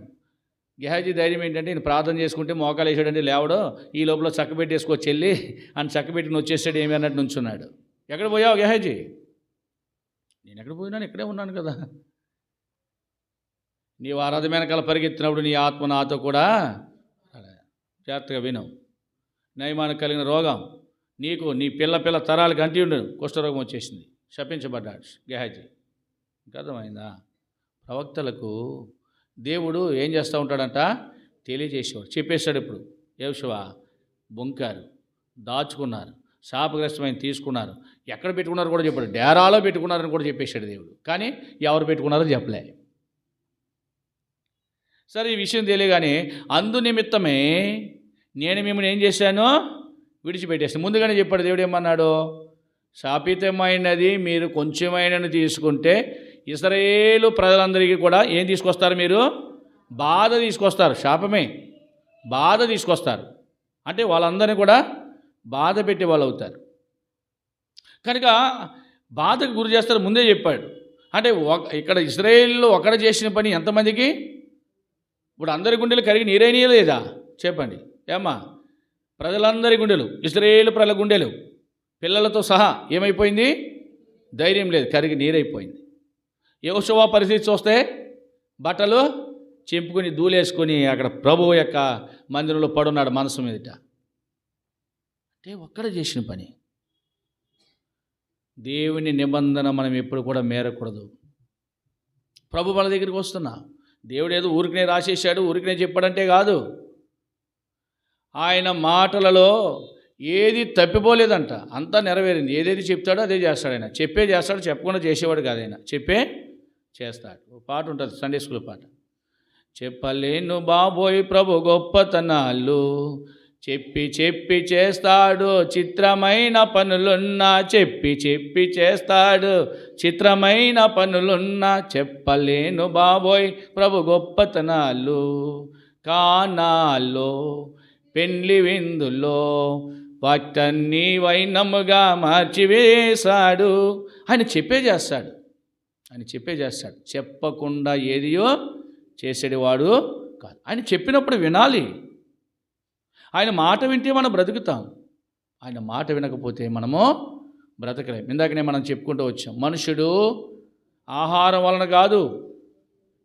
గెహాజీ ధైర్యం ఏంటంటే, నేను ప్రార్థన చేసుకుంటే మోకాలు వేసాడంటే లేవడో, ఈ లోపల చక్కబెట్టేసుకోవచ్చు వెళ్ళి అని చక్కబెట్టి వచ్చేసాడు ఏమి అన్నట్టు నుంచున్నాడు. ఎక్కడ పోయావు గెహాజీ? నేను ఎక్కడ పోయినాను, ఇక్కడే ఉన్నాను కదా. నీవు ఆరాధన వెనకాల పరిగెత్తినప్పుడు నీ ఆత్మ నాతో కూడా, జాగ్రత్తగా విను. నయమానికి కలిగిన రోగం నీకు నీ పిల్ల తరాలకు అంటి ఉండను, కుష్ఠరోగం వచ్చేసింది, శపించబడ్డాడు గెహాజీ. ఇంకా అర్థమైందా? ప్రవక్తలకు దేవుడు ఏం చేస్తూ ఉంటాడంట, తెలియజేసేవాడు. చెప్పేశాడు. ఇప్పుడు యేషువ బొంకారు, దాచుకున్నారు, శాపగ్రస్తమైన తీసుకున్నారు, ఎక్కడ పెట్టుకున్నారు కూడా చెప్పాడు. డేరాలో పెట్టుకున్నారని కూడా చెప్పేశాడు దేవుడు. కానీ ఎవరు పెట్టుకున్నారో చెప్పలే. సరే, ఈ విషయం తెలియగానే అందు నిమిత్తమే నేను మిమ్మల్ని ఏం చేశానో విడిచిపెట్టేస్తాను. ముందుగానే చెప్పాడు దేవుడు. ఏమన్నాడు, శాపితమైనది మీరు కొంచెమైనను తీసుకుంటే ఇశ్రాయేలు ప్రజలందరికీ కూడా ఏం తీసుకొస్తారు, మీరు బాధ తీసుకొస్తారు. శాపమే, బాధ తీసుకొస్తారు. అంటే వాళ్ళందరినీ కూడా బాధ పెట్టే వాళ్ళు అవుతారు. కనుక బాధకు గురి చేస్తారు, ముందే చెప్పాడు. అంటే ఇక్కడ ఇశ్రాయేలులో ఒకడ చేసిన పని ఎంతమందికి? ఇప్పుడు అందరి గుండెలు కరిగి నీరైనయే లేదా చెప్పండి. ఏమ్మా, ప్రజలందరి గుండెలు, ఇశ్రాయేలు ప్రజల గుండెలు పిల్లలతో సహా ఏమైపోయింది, ధైర్యం లేదు, కరిగి నీరైపోయింది. యెహోషువ పరిస్థితి చూస్తే బట్టలు చింపుకొని దూలేసుకొని అక్కడ ప్రభువు యొక్క మందిరంలో పడున్నాడు మనసు మీదట. అంటే ఒక్కడ చేసిన పని. దేవుని నిబంధన మనం ఎప్పుడు కూడా మేరకూడదు. ప్రభు మన దగ్గరికి వస్తున్నా, దేవుడు ఏదో ఊరికనే రాసేసాడు, ఊరికనే చెప్పాడంటే కాదు. ఆయన మాటలలో ఏది తప్పిపోలేదంట, అంతా నెరవేరింది. ఏదేది చెప్తాడో అదే చేస్తాడు ఆయన. చెప్పే చేస్తాడు, చెప్పకుండా చేసేవాడు కాదు ఆయన, చెప్పే చేస్తాడు. ఒక పాట ఉంటుంది, సండే స్కూల్ పాట. చెప్పలేను బాబోయ్ ప్రభు గొప్పతనాలు, చెప్పి చేస్తాడు చిత్రమైన పనులున్నా, చెప్పి చేస్తాడు చిత్రమైన పనులున్నా. చెప్పలేను బాబోయ్ ప్రభు గొప్పతనాలు, కానాల్లో పెండ్లి విందులో వాటన్నీ వైనముగా మార్చివేశాడు. ఆయన చెప్పే చేస్తాడు. చెప్పకుండా ఏదియో చేసేవాడు కాదు. ఆయన చెప్పినప్పుడు వినాలి. ఆయన మాట వింటే మనం బ్రతుకుతాం. ఆయన మాట వినకపోతే మనము బ్రతకలేం. ఇందాకనే మనం చెప్పుకుంటూ వచ్చాం, మనుషుడు ఆహారం వలన కాదు,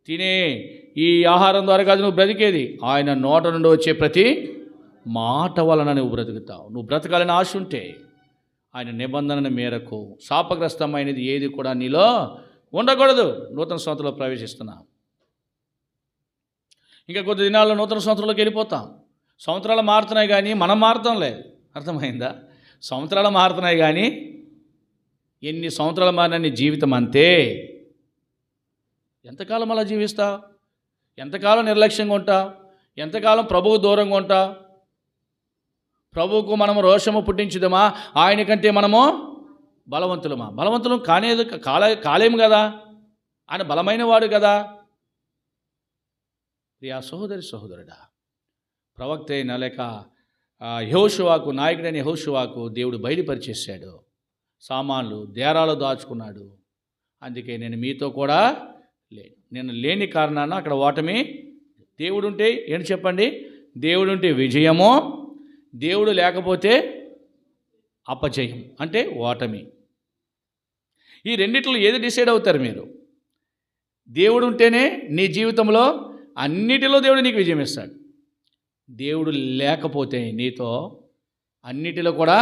తినే ఈ ఆహారం ద్వారా కాదు నువ్వు బ్రతికేది, ఆయన నోట నుండి వచ్చే ప్రతి మాట వలన నువ్వు బ్రతుకుతావు. నువ్వు బ్రతకాలని ఆశ ఉంటే ఆయన నిబంధన మేరకు శాపగ్రస్తమైనది ఏది కూడా నీలో ఉండకూడదు. నూతన సంవత్సరంలో ప్రవేశిస్తున్నాం. ఇంకా కొద్ది దినాల్లో నూతన సంవత్సరంలోకి వెళ్ళిపోతాం. సంవత్సరాలు మారుతున్నాయి కానీ మనం మారుతాం లేదు. అర్థమైందా? సంవత్సరాలు మారుతున్నాయి కానీ ఎన్ని సంవత్సరాలు మారినా నీ జీవితం అంతే. ఎంతకాలం అలా జీవిస్తావు? ఎంతకాలం నిర్లక్ష్యంగా ఉంటావు? ఎంతకాలం ప్రభువు దూరంగా ఉంటావు? ప్రభువుకు మనము రోషము పుట్టించుదామా? ఆయన కంటే మనము బలవంతులమా? బలవంతులం కాలేము కదా, ఆయన బలమైన వాడు కదా. ప్రియా సహోదరుడా, ప్రవక్త అయిన లేక యెహోషువకు, నాయకుడైన యెహోషువకు దేవుడు బయలుపరిచేశాడు. సామాన్లు డేరాలో దాచుకున్నాడు. అందుకే నేను మీతో కూడా లేను. నేను లేని కారణాన అక్కడ ఓటమి. దేవుడుంటే ఏంటి చెప్పండి? దేవుడుంటే విజయమో, దేవుడు లేకపోతే అపజయం అంటే ఓటమి. ఈ రెండిట్లో ఏది డిసైడ్ అవుతారు మీరు? దేవుడు ఉంటేనే నీ జీవితంలో అన్నిటిలో దేవుడు నీకు విజయం ఇస్తాడు. దేవుడు లేకపోతే నీతో అన్నిటిలో కూడా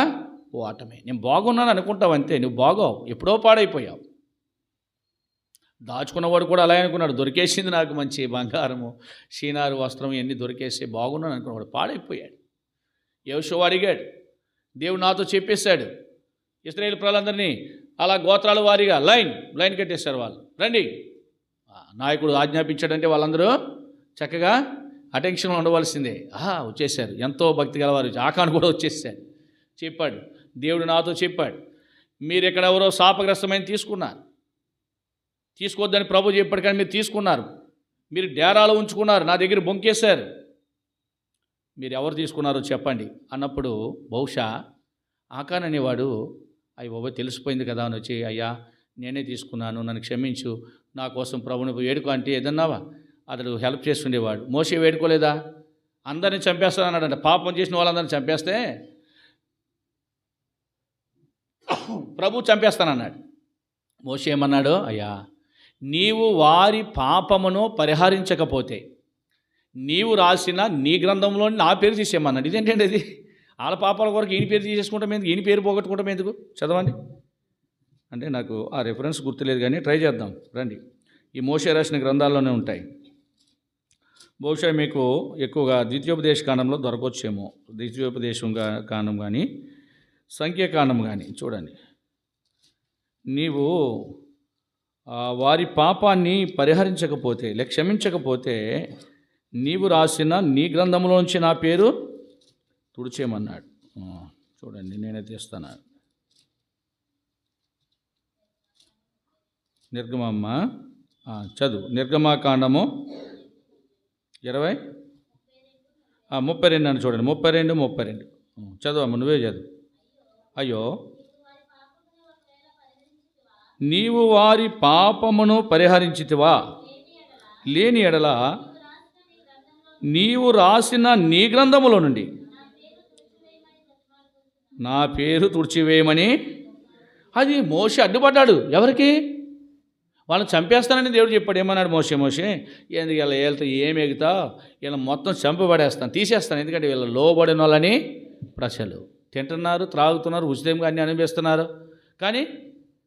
ఓటమే. నేను బాగున్నాను అనుకుంటావు అంతే, నువ్వు బాగోవు, ఎప్పుడో పాడైపోయావు. దాచుకున్నవాడు కూడా అలా అనుకున్నాడు, దొరికేసింది నాకు మంచి బంగారము, షీనారు వస్త్రం ఇవన్నీ దొరికేసి బాగున్నాను అనుకున్నవాడు పాడైపోయాడు. యెహోషువ అడిగాడు, దేవుడు నాతో చెప్పేశాడు, ఇశ్రాయేలు ప్రజలందరినీ అలా గోత్రాల వారీగా లైన్ కట్టేశారు. వాళ్ళు రండి, నాయకుడు ఆజ్ఞాపించాడంటే వాళ్ళందరూ చక్కగా అటెన్షన్లో ఉండవలసిందే. వచ్చేసారు, ఎంతో భక్తి గలవారు. ఆకాను కూడా వచ్చేసాడు. చెప్పాడు, దేవుడు నాతో చెప్పాడు, మీరు ఎక్కడెవరో శాపగ్రస్తమైన తీసుకోవద్దని ప్రభు చెప్పాడు, కానీ మీరు తీసుకున్నారు. మీరు డేరాలు ఉంచుకున్నారు, నా దగ్గర బొంకేశారు. మీరు ఎవరు తీసుకున్నారో చెప్పండి అన్నప్పుడు బహుశా ఆకాన్ అనేవాడు అయ్యి బాబోయ్ తెలిసిపోయింది కదా అని వచ్చి, అయ్యా నేనే తీసుకున్నాను, నన్ను క్షమించు, నా కోసం ప్రభుని వేడుకో అంటే ఏదన్నావా అతడు హెల్ప్ చేస్తుండేవాడు. మోషే వేడుకోలేదా? అందరినీ చంపేస్తానన్నాడంట. పాపం చేసిన వాళ్ళందరినీ చంపేస్తే ప్రభు చంపేస్తానన్నాడు. మోషే ఏమన్నాడు? అయ్యా నీవు వారి పాపమును పరిహరించకపోతే నీవు రాసిన నీ గ్రంథంలో నా పేరు తీసేయమన్నాడు. ఇదేంటండి అది? వాళ్ళ పాపాల కొరకు ఈయన పేరు తీసేసుకుంటాం ఎందుకు, ఈయన పేరు పోగొట్టుకుంటాం ఎందుకు? చదవండి. అంటే నాకు ఆ రెఫరెన్స్ గుర్తులేదు, కానీ ట్రై చేద్దాం రండి. ఈ మోషే రాసిన గ్రంథాల్లోనే ఉంటాయి. బహుశా మీకు ఎక్కువగా ద్వితీయోపదేశ కాండంలో దొరకొచ్చేమో. ద్వితీయోపదేశం కాండం కానీ సంఖ్యాకాండం కానీ చూడండి. నీవు వారి పాపాన్ని పరిహరించకపోతే క్షమించకపోతే నీవు రాసిన నీ గ్రంథంలోంచి నా పేరు తుడిచేయమన్నాడు. చూడండి, నేనే తీస్తాను. నిర్గమమ్మ చదువు. నిర్గమాకాండము 32 అని చూడండి. 32 చదువమ్మ, నువ్వే చదువు. అయ్యో నీవు వారి పాపమును పరిహరించితివా? లేని ఎడల నీవు రాసిన నీ గ్రంథములో నుండి నా పేరు తుడిచివేయమని. అది మోషే అడ్డుపడ్డాడు. ఎవరికి? వాళ్ళని చంపేస్తానని దేవుడు చెప్పాడు. ఏమన్నాడు మోషే ఎందుకు ఇలా వీళ్ళతో ఏమి ఎగుతా, వీళ్ళ మొత్తం చంపబడేస్తాను, తీసేస్తాను. ఎందుకంటే వీళ్ళ లోబడిన వాళ్ళని ప్రజలు తింటున్నారు, త్రాగుతున్నారు, ఉచితంగా అన్నీ అనుభవిస్తున్నారు. కానీ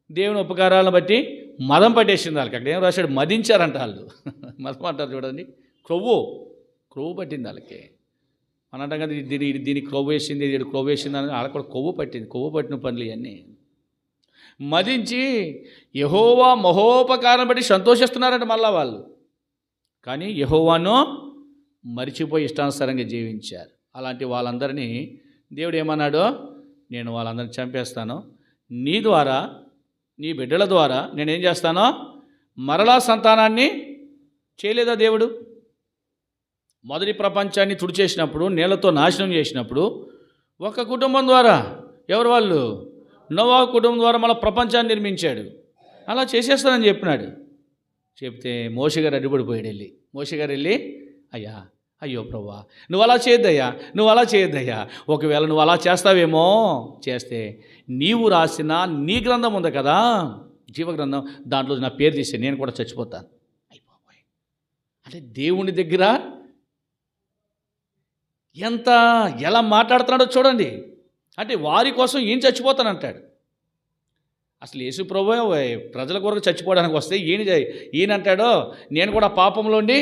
దేవుని ఉపకారాలను బట్టి మదం పట్టేసింది వాళ్ళకి. అక్కడ ఏం రాశాడు? మదించారంట వాళ్ళు. మదం అంటారు చూడండి, క్రొవ్వు పట్టింది వాళ్ళకి. మన అంటాం కదా, దీనికి క్రొవ్వు వేసింది, ఇది క్రొవ్వు వేసింది అని. వాళ్ళకి కూడా కొవ్వు పట్టింది. కొవ్వు పట్టిన పనులు ఇవన్నీ మదించి యెహోవా మహోపకారం బట్టి సంతోషిస్తున్నారంట మళ్ళా వాళ్ళు. కానీ యెహోవాను మరిచిపోయి ఇష్టానుసారంగా జీవించారు. అలాంటి వాళ్ళందరినీ దేవుడు ఏమన్నాడో, నేను వాళ్ళందరినీ చంపేస్తాను, నీ ద్వారా నీ బిడ్డల ద్వారా నేనేం చేస్తానో మరలా సంతానాన్ని చేయలేదా దేవుడు? మొదటి ప్రపంచాన్ని తుడిచేసినప్పుడు, నీళ్లతో నాశనం చేసినప్పుడు ఒక కుటుంబం ద్వారా, ఎవరు వాళ్ళు? నోవహు కుటుంబం ద్వారా మళ్ళీ ప్రపంచాన్ని నిర్మించాడు. అలా చేసేస్తానని చెప్పినాడు. చెప్తే మోషే గారు అడ్డుపడిపోయాడు. మోషే గారు వెళ్ళి అయ్యో ప్రభువా నువ్వు అలా చేయొద్దయ్యా, ఒకవేళ నువ్వు అలా చేస్తావేమో, చేస్తే నీవు రాసిన నీ గ్రంథం ఉంది కదా, జీవగ్రంథం, దాంట్లో నా పేరు తీసే, నేను కూడా చచ్చిపోతాను. అయిపోయి అంటే దేవుని దగ్గర ఎలా మాట్లాడుతున్నాడో చూడండి. అంటే వారి కోసం ఈయన చచ్చిపోతానంటాడు. అసలు యేసు ప్రభువే ప్రజల కొరకు చచ్చిపోవడానికి వస్తే ఈయన అంటాడో నేను కూడా పాపంలోండి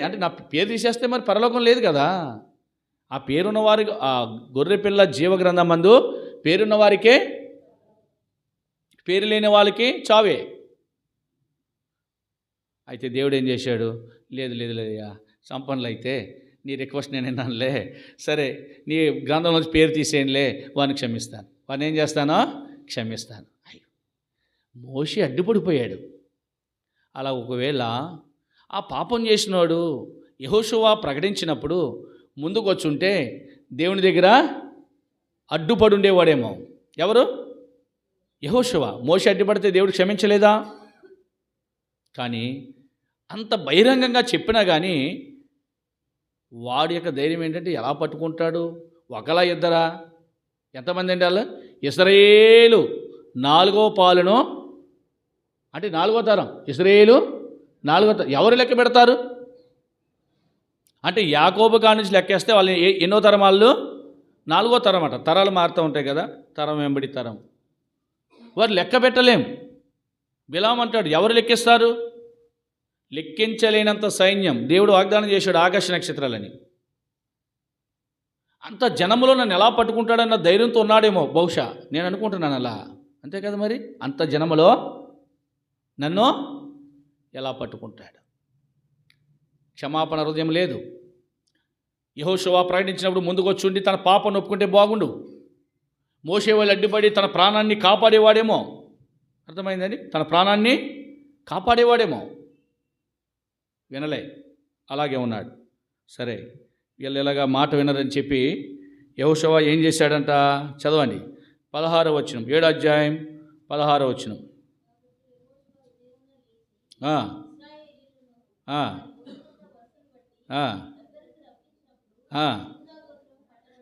అంటే నా పేరు తీసేస్తే మరి పరలోకం లేదు కదా. ఆ పేరున్న వారికి, ఆ గొర్రెపిల్ల జీవగ్రంథం మందు పేరున్న వారికే, పేరు లేని వాళ్ళకి చావే. అయితే దేవుడు ఏం చేశాడు? లేదయ్యా, సంపన్నులు అయితే నీ రిక్వెస్ట్ నేనేనానులే, సరే నీ గ్రంథంలోంచి పేరు తీసేయనులే, వాడిని క్షమిస్తాను. వాడిని ఏం చేస్తానో క్షమిస్తాను. అయ్యో, మోషే అడ్డుపడిపోయాడు. అలా ఒకవేళ ఆ పాపం చేసినవాడు యెహోషువ ప్రకటించినప్పుడు ముందుకు వచ్చుంటే దేవుని దగ్గర అడ్డుపడి ఉండేవాడేమో. ఎవరు? యెహోషువ. మోషే అడ్డుపడితే దేవుడు క్షమించలేదా? కానీ అంత బహిరంగంగా చెప్పినా కానీ వాడి యొక్క ధైర్యం ఏంటంటే ఎలా పట్టుకుంటాడు? ఒకలా ఇద్దరా? ఎంతమంది అండి వాళ్ళు? ఇశ్రాయేలు 4వ పాలును, అంటే 4వ తరం. ఇశ్రాయేలు 4వ తరం. ఎవరు లెక్క పెడతారు? అంటే యాకోబు కాడి నుంచి లెక్కేస్తే వాళ్ళు ఎన్నో తరం? వాళ్ళు 4వ తరం అట. తరాలు మారుతూ ఉంటాయి కదా, తరం వెంబడి తరం. వారు లెక్క పెట్టలేం. బిలాం అంటాడు, ఎవరు లెక్కిస్తారు? లెక్కించలేనంత సైన్యం దేవుడు వాగ్దానం చేశాడు ఆకాశ నక్షత్రాలని. అంత జనములో నన్ను ఎలా పట్టుకుంటాడన్న ధైర్యంతో ఉన్నాడేమో బహుశా, నేను అనుకుంటున్నాను అలా. అంతే కదా మరి, అంత జనములో నన్ను ఎలా పట్టుకుంటాడు? క్షమాపణ హృదయం లేదు. యెహోషువ ప్రకటించినప్పుడు ముందుకు వచ్చి ఉండి తన పాపను ఒప్పుకుంటే బాగుండు. మోషే వాళ్ళు అడ్డుపడి తన ప్రాణాన్ని కాపాడేవాడేమో. అర్థమైందండి? తన ప్రాణాన్ని కాపాడేవాడేమో. వినలే, అలాగే ఉన్నాడు. సరే, వీళ్ళు ఇలాగా మాట వినరని చెప్పి యెహోషువ ఏం చేశాడంట? చదవండి, 16వ వచనం, 7వ అధ్యాయం 16వ వచనం.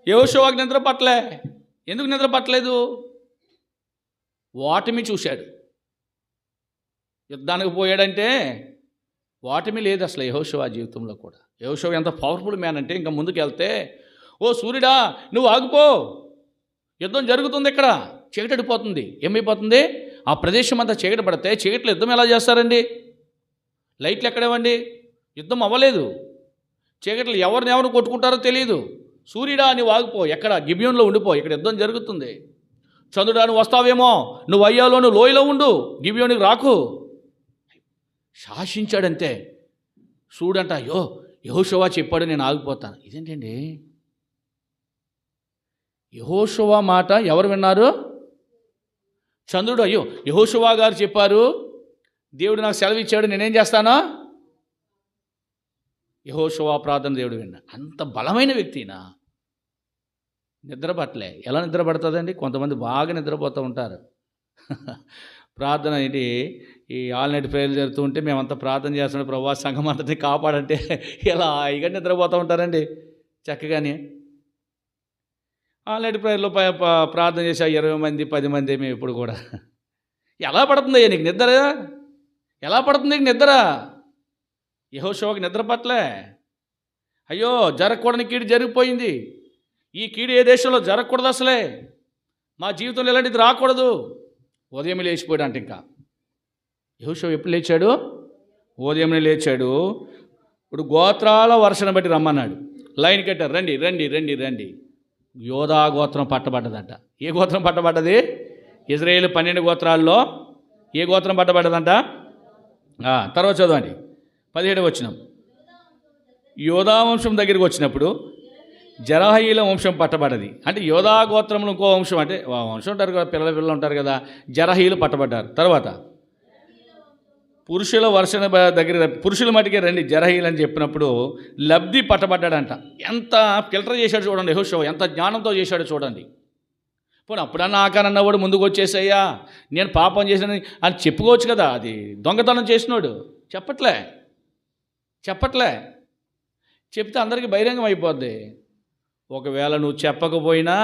యెహోషువకు నిద్ర పట్టలే. ఎందుకు నిద్ర పట్టలేదు? ఓటమి చూశాడు. యుద్ధానికి పోయాడంటే ఓటమి లేదు అసలు యెహోషువ జీవితంలో కూడా. యెహోషువ ఎంత పవర్ఫుల్ మ్యాన్ అంటే, ఇంకా ముందుకు వెళ్తే, ఓ సూర్యుడా నువ్వు ఆగిపో, యుద్ధం జరుగుతుంది, ఇక్కడ చీకటడిపోతుంది. ఏమైపోతుంది? ఆ ప్రదేశం అంతా చీకటి పడితే చీకట్లో యుద్ధం ఎలా చేస్తారండి? లైట్లు ఎక్కడేవండి? యుద్ధం అవ్వలేదు. చీకట్లు ఎవరిని కొట్టుకుంటారో తెలియదు. సూర్యుడా నువ్వు ఆగిపో, ఎక్కడ? గిబియోన్లో ఉండిపో, ఇక్కడ యుద్ధం జరుగుతుంది. చంద్రుడా నువ్వు వస్తావేమో, నువ్వు అయ్యాలోను లోయలో ఉండు, గిబియోనికి రాకు. శాసించాడంతే. చూడంట, అయ్యో యెహోషువ చెప్పాడు నేను ఆగిపోతాను. ఇదేంటండి? యెహోషువ మాట ఎవరు విన్నారు? చంద్రుడు, అయ్యో యెహోషువ గారు చెప్పారు, దేవుడు నాకు సెలవు ఇచ్చాడు, నేనేం చేస్తాను? యెహోషువ ప్రార్థన దేవుడు విన్నా. అంత బలమైన వ్యక్తినా? నిద్ర పట్టలే. ఎలా నిద్ర పడుతుందండి? కొంతమంది బాగా నిద్రపోతూ ఉంటారు. ప్రార్థన ఏంటి, ఈ ఆల్ నైట్ ప్రేయర్లు జరుగుతూ ఉంటే మేమంతా ప్రార్థన చేస్తున్నాం, ప్రభా సంఘం అంతటిని కాపాడంటే ఇలా హాయిగా నిద్రపోతూ ఉంటారండి చక్కగానే. ఆల్ నైట్ ప్రేయర్లో ప్రార్థన చేసే 20 మంది 10 మంది మేము ఇప్పుడు కూడా. ఎలా పడుతుంది నీకు నిద్ర? ఎలా పడుతుంది నీకు నిద్ర? యెహోషువకి నిద్ర పట్టలే. అయ్యో జరగకూడని కీడు జరిగిపోయింది, ఈ కీడు ఏ దేశంలో జరగకూడదు, అసలే మా జీవితంలో ఇలాంటిది రాకూడదు. ఉదయం లేచిపోయాడు అంటే. ఇంకా యెహోషువ ఎప్పుడు లేచాడు? ఉదయం లేచాడు. ఇప్పుడు గోత్రాల వరుసను బట్టి రమ్మన్నాడు. లైన్ కట్టారు, రండి రండి రండి రండి. యోధా గోత్రం పట్టబడ్డదంట. ఏ గోత్రం పట్టబడ్డది? ఇజ్రాయేలు 12 గోత్రాల్లో ఏ గోత్రం పట్టబడ్డదంట? తర్వాత చదవండి, 17వ వచనం. యోధా వంశం దగ్గరికి వచ్చినప్పుడు జరహీల వంశం పట్టబడ్డది. అంటే యోధా గోత్రంలో ఇంకో వంశం, అంటే వంశం ఉంటారు కదా, పిల్లలు ఉంటారు కదా, జరహీలు పట్టబడ్డారు. తర్వాత పురుషుల వర్షణ దగ్గర పురుషుల మటుకే రండి జరహీలు అని చెప్పినప్పుడు లబ్ధి పట్టబడ్డాడంట. ఎంత ఫిల్టర్ చేశాడు చూడండి యెహోషువ, ఎంత జ్ఞానంతో చేశాడు చూడండి. పోనీ అప్పుడన్నా ఆకారన్నవాడు ముందుకు వచ్చేసయ్యా నేను పాపం చేశాను అని చెప్పుకోవచ్చు కదా. అది దొంగతనం చేసినోడు చెప్పట్లే. చెప్తే అందరికీ బహిరంగం అయిపోద్ది. ఒకవేళ నువ్వు చెప్పకపోయినా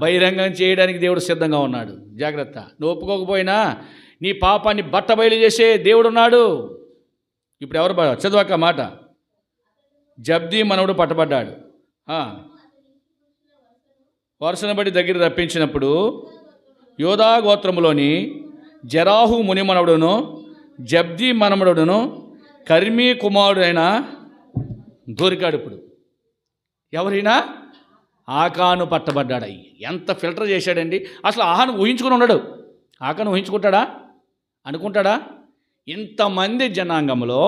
బహిరంగం చేయడానికి దేవుడు సిద్ధంగా ఉన్నాడు. జాగ్రత్త. నువ్వు ఒప్పుకోకపోయినా నీ పాపాన్ని బట్టబయలు చేసే దేవుడు ఉన్నాడు. ఇప్పుడు ఎవరు చదవక మాట. జబ్దీ మనవుడు పట్టబడ్డాడు. వరుసను బట్టి దగ్గర రప్పించినప్పుడు యోధా గోత్రములోని జరాహు ముని మనవుడును జబ్దీ మనమడును కర్మీ కుమారుడైన దొరికాడు. ఇప్పుడు ఎవరైనా ఆకాను పట్టబడ్డాడు. ఎంత ఫిల్టర్ చేశాడండి. అసలు ఆహాను ఊహించుకుని ఉన్నాడు. ఆకాను ఊహించుకుంటాడా? అనుకుంటాడా? ఇంతమంది జనాంగంలో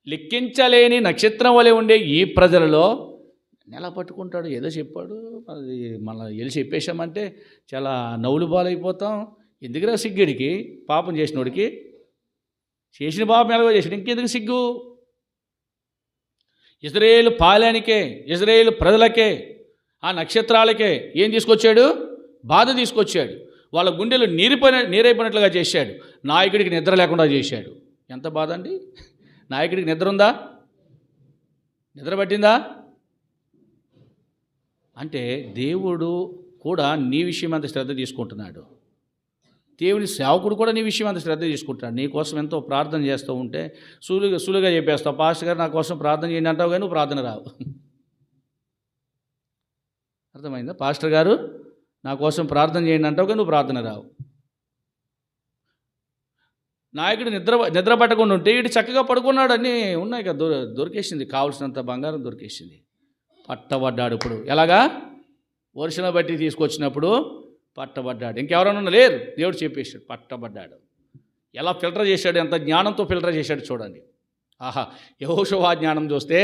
లెక్కించలేని నక్షత్రం వలె ఉండే ఈ ప్రజలలో ఎలా పట్టుకుంటాడు? ఏదో చెప్పాడు, అది మళ్ళీ వెళ్ళి చెప్పేశామంటే చాలా నవ్వులు బాలైపోతాం. ఎందుకురా సిగ్గుడికి? పాపం చేసినోడికి చేసిన పాపం ఎలాగో చేసాడు, ఇంకెందుకు సిగ్గు? ఇజ్రాయేలు పాలెనికే, ఇజ్రాయేలు ప్రజలకే, ఆ నక్షత్రాలకే ఏం తీసుకొచ్చాడు? బాధ తీసుకొచ్చాడు. వాళ్ళ గుండెలు నీరైపోయినట్లుగా చేశాడు. నాయకుడికి నిద్ర లేకుండా చేశాడు. ఎంత బాధ అండి! నాయకుడికి నిద్ర ఉందా? నిద్ర పట్టిందా? అంటే దేవుడు కూడా నీ విషయం అంత శ్రద్ధ తీసుకుంటున్నాడు. దేవుని సేవకుడు కూడా నీ విషయం అంత శ్రద్ధ తీసుకుంటున్నాడు. నీ కోసం ఎంతో ప్రార్థన చేస్తూ ఉంటే సులువుగా చెప్పేస్తావు, పాస్టర్ గారు నా కోసం ప్రార్థన చేయండి అంటావు, కానీ నువ్వు ప్రార్థన రావు. అర్థమైందా? పాస్టర్ గారు నా కోసం ప్రార్థన చేయండి అంటావు, కానీ నువ్వు ప్రార్థన రావు. నాయకుడు నిద్ర పట్టకుండా ఉంటే ఇటు చక్కగా పడుకున్నాడు, అన్నీ ఉన్నాయి కదా, దొరికేసింది, కావాల్సినంత బంగారం దొరికేసింది. పట్టబడ్డాడు. ఇప్పుడు ఎలాగా? వర్షం బట్టి తీసుకొచ్చినప్పుడు పట్టబడ్డాడు. ఇంకెవరైనా లేరు, దేవుడు చెప్పేశాడు, పట్టబడ్డాడు. ఎలా ఫిల్టర్ చేశాడు, ఎంత జ్ఞానంతో ఫిల్టర్ చేశాడు చూడండి. ఆహా, యెహోషువ జ్ఞానం చూస్తే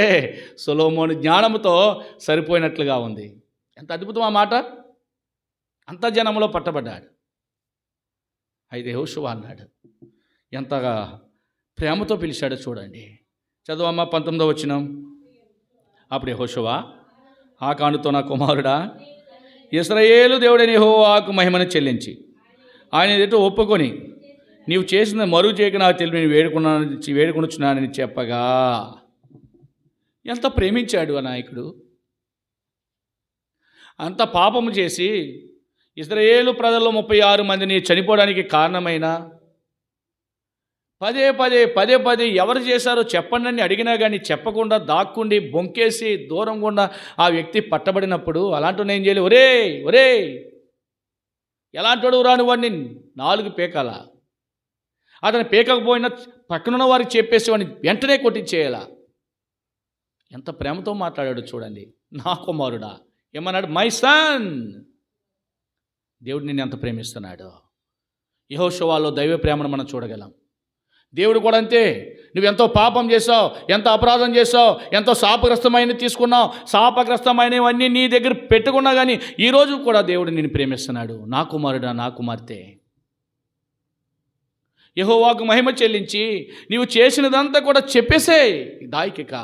సొలొమోను జ్ఞానంతో సరిపోయినట్లుగా ఉంది. ఎంత అద్భుతం ఆ మాట! అంత జనంలో పట్టబడ్డాడు. అయితే యెహోషువ అన్నాడు, ఎంతగా ప్రేమతో పిలిచాడో చూడండి. చదువమ్మ 19వ వచనం. అప్పుడు యెహోషువ ఆకానుతో, నా కుమారుడా, ఇశ్రాయేలు దేవుడైన యెహోవాకు మహిమను చెల్లించి ఆయన ఎదుట ఒప్పుకొని నీవు చేసిన మరుగు చేయక నాకు తెలివి వేడుకొనుచున్నానని చెప్పగా. ఎంత ప్రేమించాడు ఆ నాయకుడు! అంత పాపము చేసి ఇశ్రాయేలు ప్రజల్లో 36 మందిని చనిపోవడానికి కారణమైన పదే ఎవరు చేశారో చెప్పండి అని అడిగినా కానీ చెప్పకుండా దాక్కుండి బొంకేసి దూరం గుండా ఆ వ్యక్తి పట్టబడినప్పుడు అలాంటి ఏం చేయలేదు. ఒరే ఎలాంటి రాని వాడిని 4 పీకాల. అతను పీకకపోయినా పక్కనున్న వారికి చెప్పేసి వాడిని వెంటనే కొట్టించేయాల. ఎంత ప్రేమతో మాట్లాడాడు చూడండి. నా కుమారుడా, ఏమన్నాడు? My son. దేవుడు నిన్ను ఎంత ప్రేమిస్తున్నాడు. యెహోషువలో దైవ ప్రేమను మనం చూడగలం. దేవుడు కూడా అంతే. నువ్వెంతో పాపం చేసావు, ఎంత అపరాధం చేసావు, ఎంతో శాపగ్రస్తమైనవి తీసుకున్నావు, శాపగ్రస్తమైనవన్నీ నీ దగ్గర పెట్టుకున్నా కానీ ఈరోజు కూడా దేవుడు నిన్ను ప్రేమిస్తున్నాడు. నా కుమారుడా, నా కుమార్తె, యెహోవాకు మహిమ చెల్లించి నీవు చేసినదంతా కూడా చెప్పేసే. దాయికిక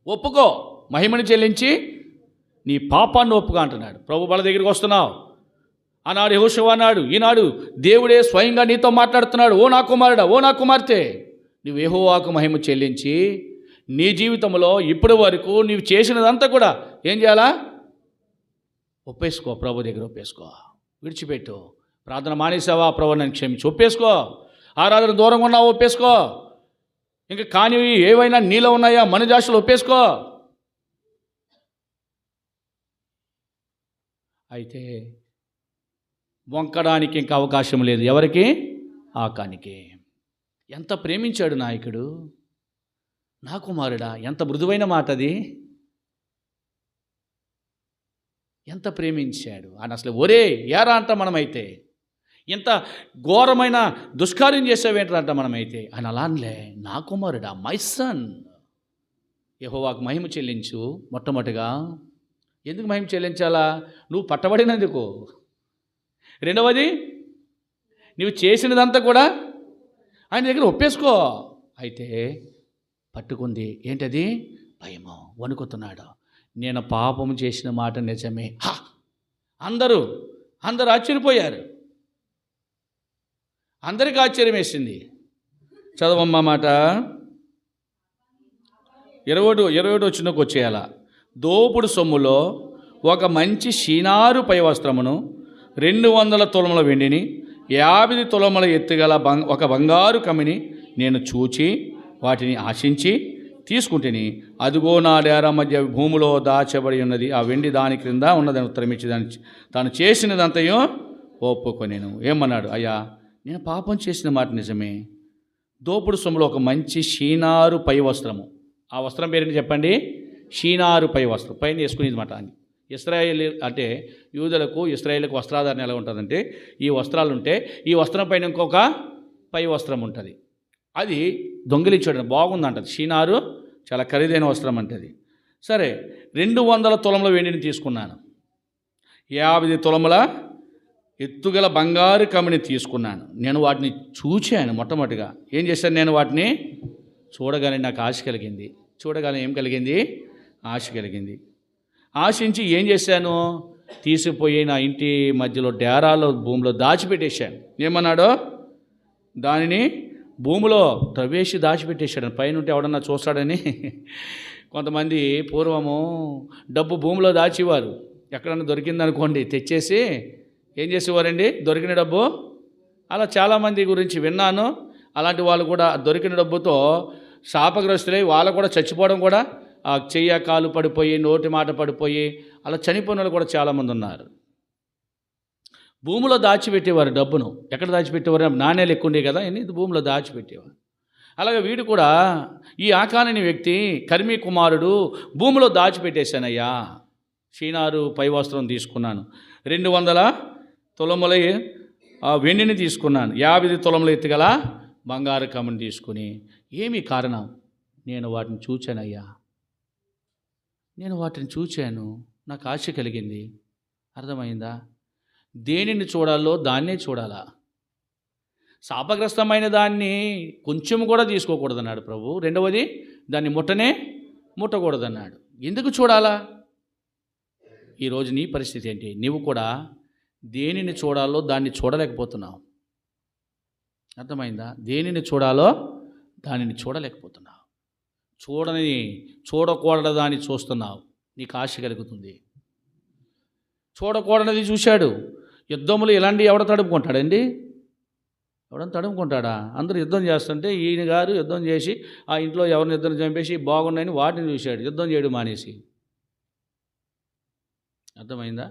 ఒప్పుకో, మహిమను చెల్లించి నీ పాపాన్ని ఒప్పుగా అంటున్నాడు. ప్రభు బల దగ్గరికి వస్తున్నావు. ఆనాడు యెహోషువ అన్నాడు, ఈనాడు దేవుడే స్వయంగా నీతో మాట్లాడుతున్నాడు. ఓ నా కుమారుడా, ఓ నా కుమార్తె, నువ్వు యెహోవాకు మహిమ చెల్లించి నీ జీవితంలో ఇప్పటి వరకు నీవు చేసినదంతా కూడా ఏం చేయాలా? ఒప్పేసుకో. ప్రభు దగ్గర ఒప్పేసుకో. విడిచిపెట్టు. ప్రార్థన మానేసావా? ప్రభు నన్ను క్షమించి ఒప్పేసుకో. ఆరాధన దూరంగా ఉన్నావా? ఒప్పేసుకో. ఇంకా కానివి ఏవైనా నీలో ఉన్నాయా? మనుజాషలు ఒప్పేసుకో. అయితే వంకడానికి ఇంకా అవకాశం లేదు. ఎవరికి? ఆకానికి. ఎంత ప్రేమించాడు నాయకుడు. నా కుమారుడా, ఎంత మృదువైన మాట అది. ఎంత ప్రేమించాడు అని. అసలు ఒరే ఏరా అంట మనమైతే, ఇంత ఘోరమైన దుష్కార్యం చేసావేంటంట మనమైతే అని. అలానే నా కుమారుడా, మై సన్, యెహోవాకు మహిమ చెల్లించు. మొట్టమొదటిగా ఎందుకు మహిమ చెల్లించాలా? నువ్వు పట్టబడినందుకు. రెండవది, నువ్వు చేసినదంతా కూడా ఆయన దగ్గర ఒప్పేసుకో. అయితే పట్టుకుంది ఏంటది? భయము. వణుకుతున్నాడు. నేను పాపము చేసిన మాట నిజమే. అందరూ ఆశ్చర్యపోయారు. అందరికీ ఆశ్చర్యం వేసింది. చదవమ్మ మాట 21 వచ్చినకు వచ్చేయాల. దోపుడు సొమ్ములో ఒక మంచి షీనారు పై వస్త్రమును, 200 తులముల వెండిని, 50 తులముల ఎత్తుగల ఒక బంగారు కమిని నేను చూచి వాటిని ఆశించి తీసుకుంటేని, అదిగో నా డేరా మధ్య భూమిలో దాచబడి ఉన్నది, ఆ వెండి దాని క్రింద ఉన్నదని ఉత్తరమిచ్చి తాను చేసినదంతయో ఒప్పుకొనేను. ఏమన్నాడు? అయ్యా, నేను పాపం చేసిన మాట నిజమే. దోపుడు సొమ్ములో ఒక మంచి షీనారు పై వస్త్రము. ఆ వస్త్రం పేరుని చెప్పండి. షీనారు పై వస్త్రం, పైన వేసుకునేది మాట. ఇశ్రాయేల్ అంటే యూదులకు, ఇశ్రాయేల్కి వస్త్రాధారణ ఎలా ఉంటుందంటే, ఈ వస్త్రాలు ఉంటే ఈ వస్త్రం పైన ఇంకొక పై వస్త్రం ఉంటుంది. అది దొంగిలించడం బాగుందంటది. షీనారు చాలా ఖరీదైన వస్త్రం అంటది. సరే, 200 తులముల వెండిని తీసుకున్నాను, 50 తులముల ఎత్తుగల బంగారు కమ్మిని తీసుకున్నాను. నేను వాటిని చూచాను. మొట్టమొదటిగా ఏం చేశాను, నేను వాటిని చూడగానే నాకు ఆశ కలిగింది. చూడగానే ఏం కలిగింది? ఆశ కలిగింది. ఆశించి ఏం చేశాను, తీసిపోయి నా ఇంటి మధ్యలో డేరాలో భూమిలో దాచిపెట్టేశాను. ఏమన్నాడో దానిని భూమిలో ప్రవేశి దాచిపెట్టేశాడు. పైనుంటే ఎవడన్నా చూస్తాడని. కొంతమంది పూర్వము డబ్బు భూమిలో దాచేవారు. ఎక్కడన్నా దొరికిందనుకోండి తెచ్చేసి ఏం చేసేవారండి, దొరికిన డబ్బు. అలా చాలామంది గురించి విన్నాను. అలాంటి వాళ్ళు కూడా దొరికిన డబ్బుతో శాపగ్రస్తులై వాళ్ళు కూడా చచ్చిపోవడం కూడా, ఆ చెయ్య కాలు పడిపోయి నోటి మాట పడిపోయి అలా చనిపోయిన వాళ్ళు కూడా చాలామంది ఉన్నారు. భూమిలో దాచిపెట్టేవారు డబ్బును. ఎక్కడ దాచిపెట్టేవారు? నాణ్యాలు ఎక్కువ ఉండే కదా, ఇది భూమిలో దాచిపెట్టేవారు. అలాగే వీడు కూడా, ఈ ఆకానని వ్యక్తి కర్మీ కుమారుడు భూమిలో దాచిపెట్టేశానయ్యా. షీనారు పై వస్త్రం తీసుకున్నాను, 200 తులముల వెండిని తీసుకున్నాను, 50 తులముల ఎత్తుగల బంగారు కమ్మిని తీసుకుని. ఏమి కారణం? నేను వాటిని చూచానయ్యా, నేను వాటిని చూచాను, నాకు ఆశ కలిగింది. అర్థమైందా? దేనిని చూడాలో దాన్నే చూడాలా. శాపగ్రస్తమైన దాన్ని కొంచెం కూడా తీసుకోకూడదన్నాడు ప్రభు. రెండవది, దాన్ని ముట్టకూడదన్నాడు. ఎందుకు చూడాలా? ఈరోజు నీ పరిస్థితి ఏంటి? నీవు కూడా దేనిని చూడాలో దాన్ని చూడలేకపోతున్నావు. అర్థమైందా? దేనిని చూడాలో దానిని చూడలేకపోతున్నావు. చూడకూడదు దాన్ని చూస్తున్నావు, నీకు ఆశ కలుగుతుంది. చూడకూడనిది చూశాడు. యుద్ధములు ఇలాంటి ఎవడ తడుపుకుంటాడండి? ఎవడన్నా తడుముకుంటాడా? అందరూ యుద్ధం చేస్తుంటే ఈయన గారు యుద్ధం చేసి ఆ ఇంట్లో ఎవరిని యుద్ధం చంపేసి బాగున్నాయని వాటిని చూశాడు, యుద్ధం చేయడం మానేసి. అర్థమైందా?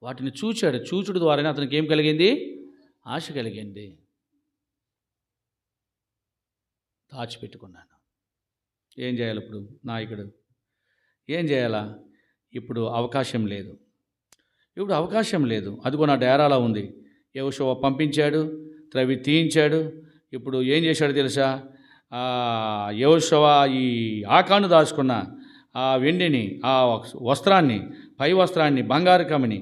వాటిని చూచాడు. చూచుడు ద్వారానే అతనికి ఏం కలిగింది? ఆశ కలిగింది. దాచిపెట్టుకున్నాను. ఏం చేయాలి ఇప్పుడు నాయకుడు? ఏం చేయాలా? ఇప్పుడు అవకాశం లేదు. అదిగో నా డేరాలో ఉంది. యెహోషువ పంపించాడు, త్రవి తీయించాడు. ఇప్పుడు ఏం చేశాడు తెలుసా? యెహోషువ ఈ ఆకాను దాచుకున్న ఆ వెండిని, ఆ వస్త్రాన్ని, పై వస్త్రాన్ని, బంగారు కమ్మిని,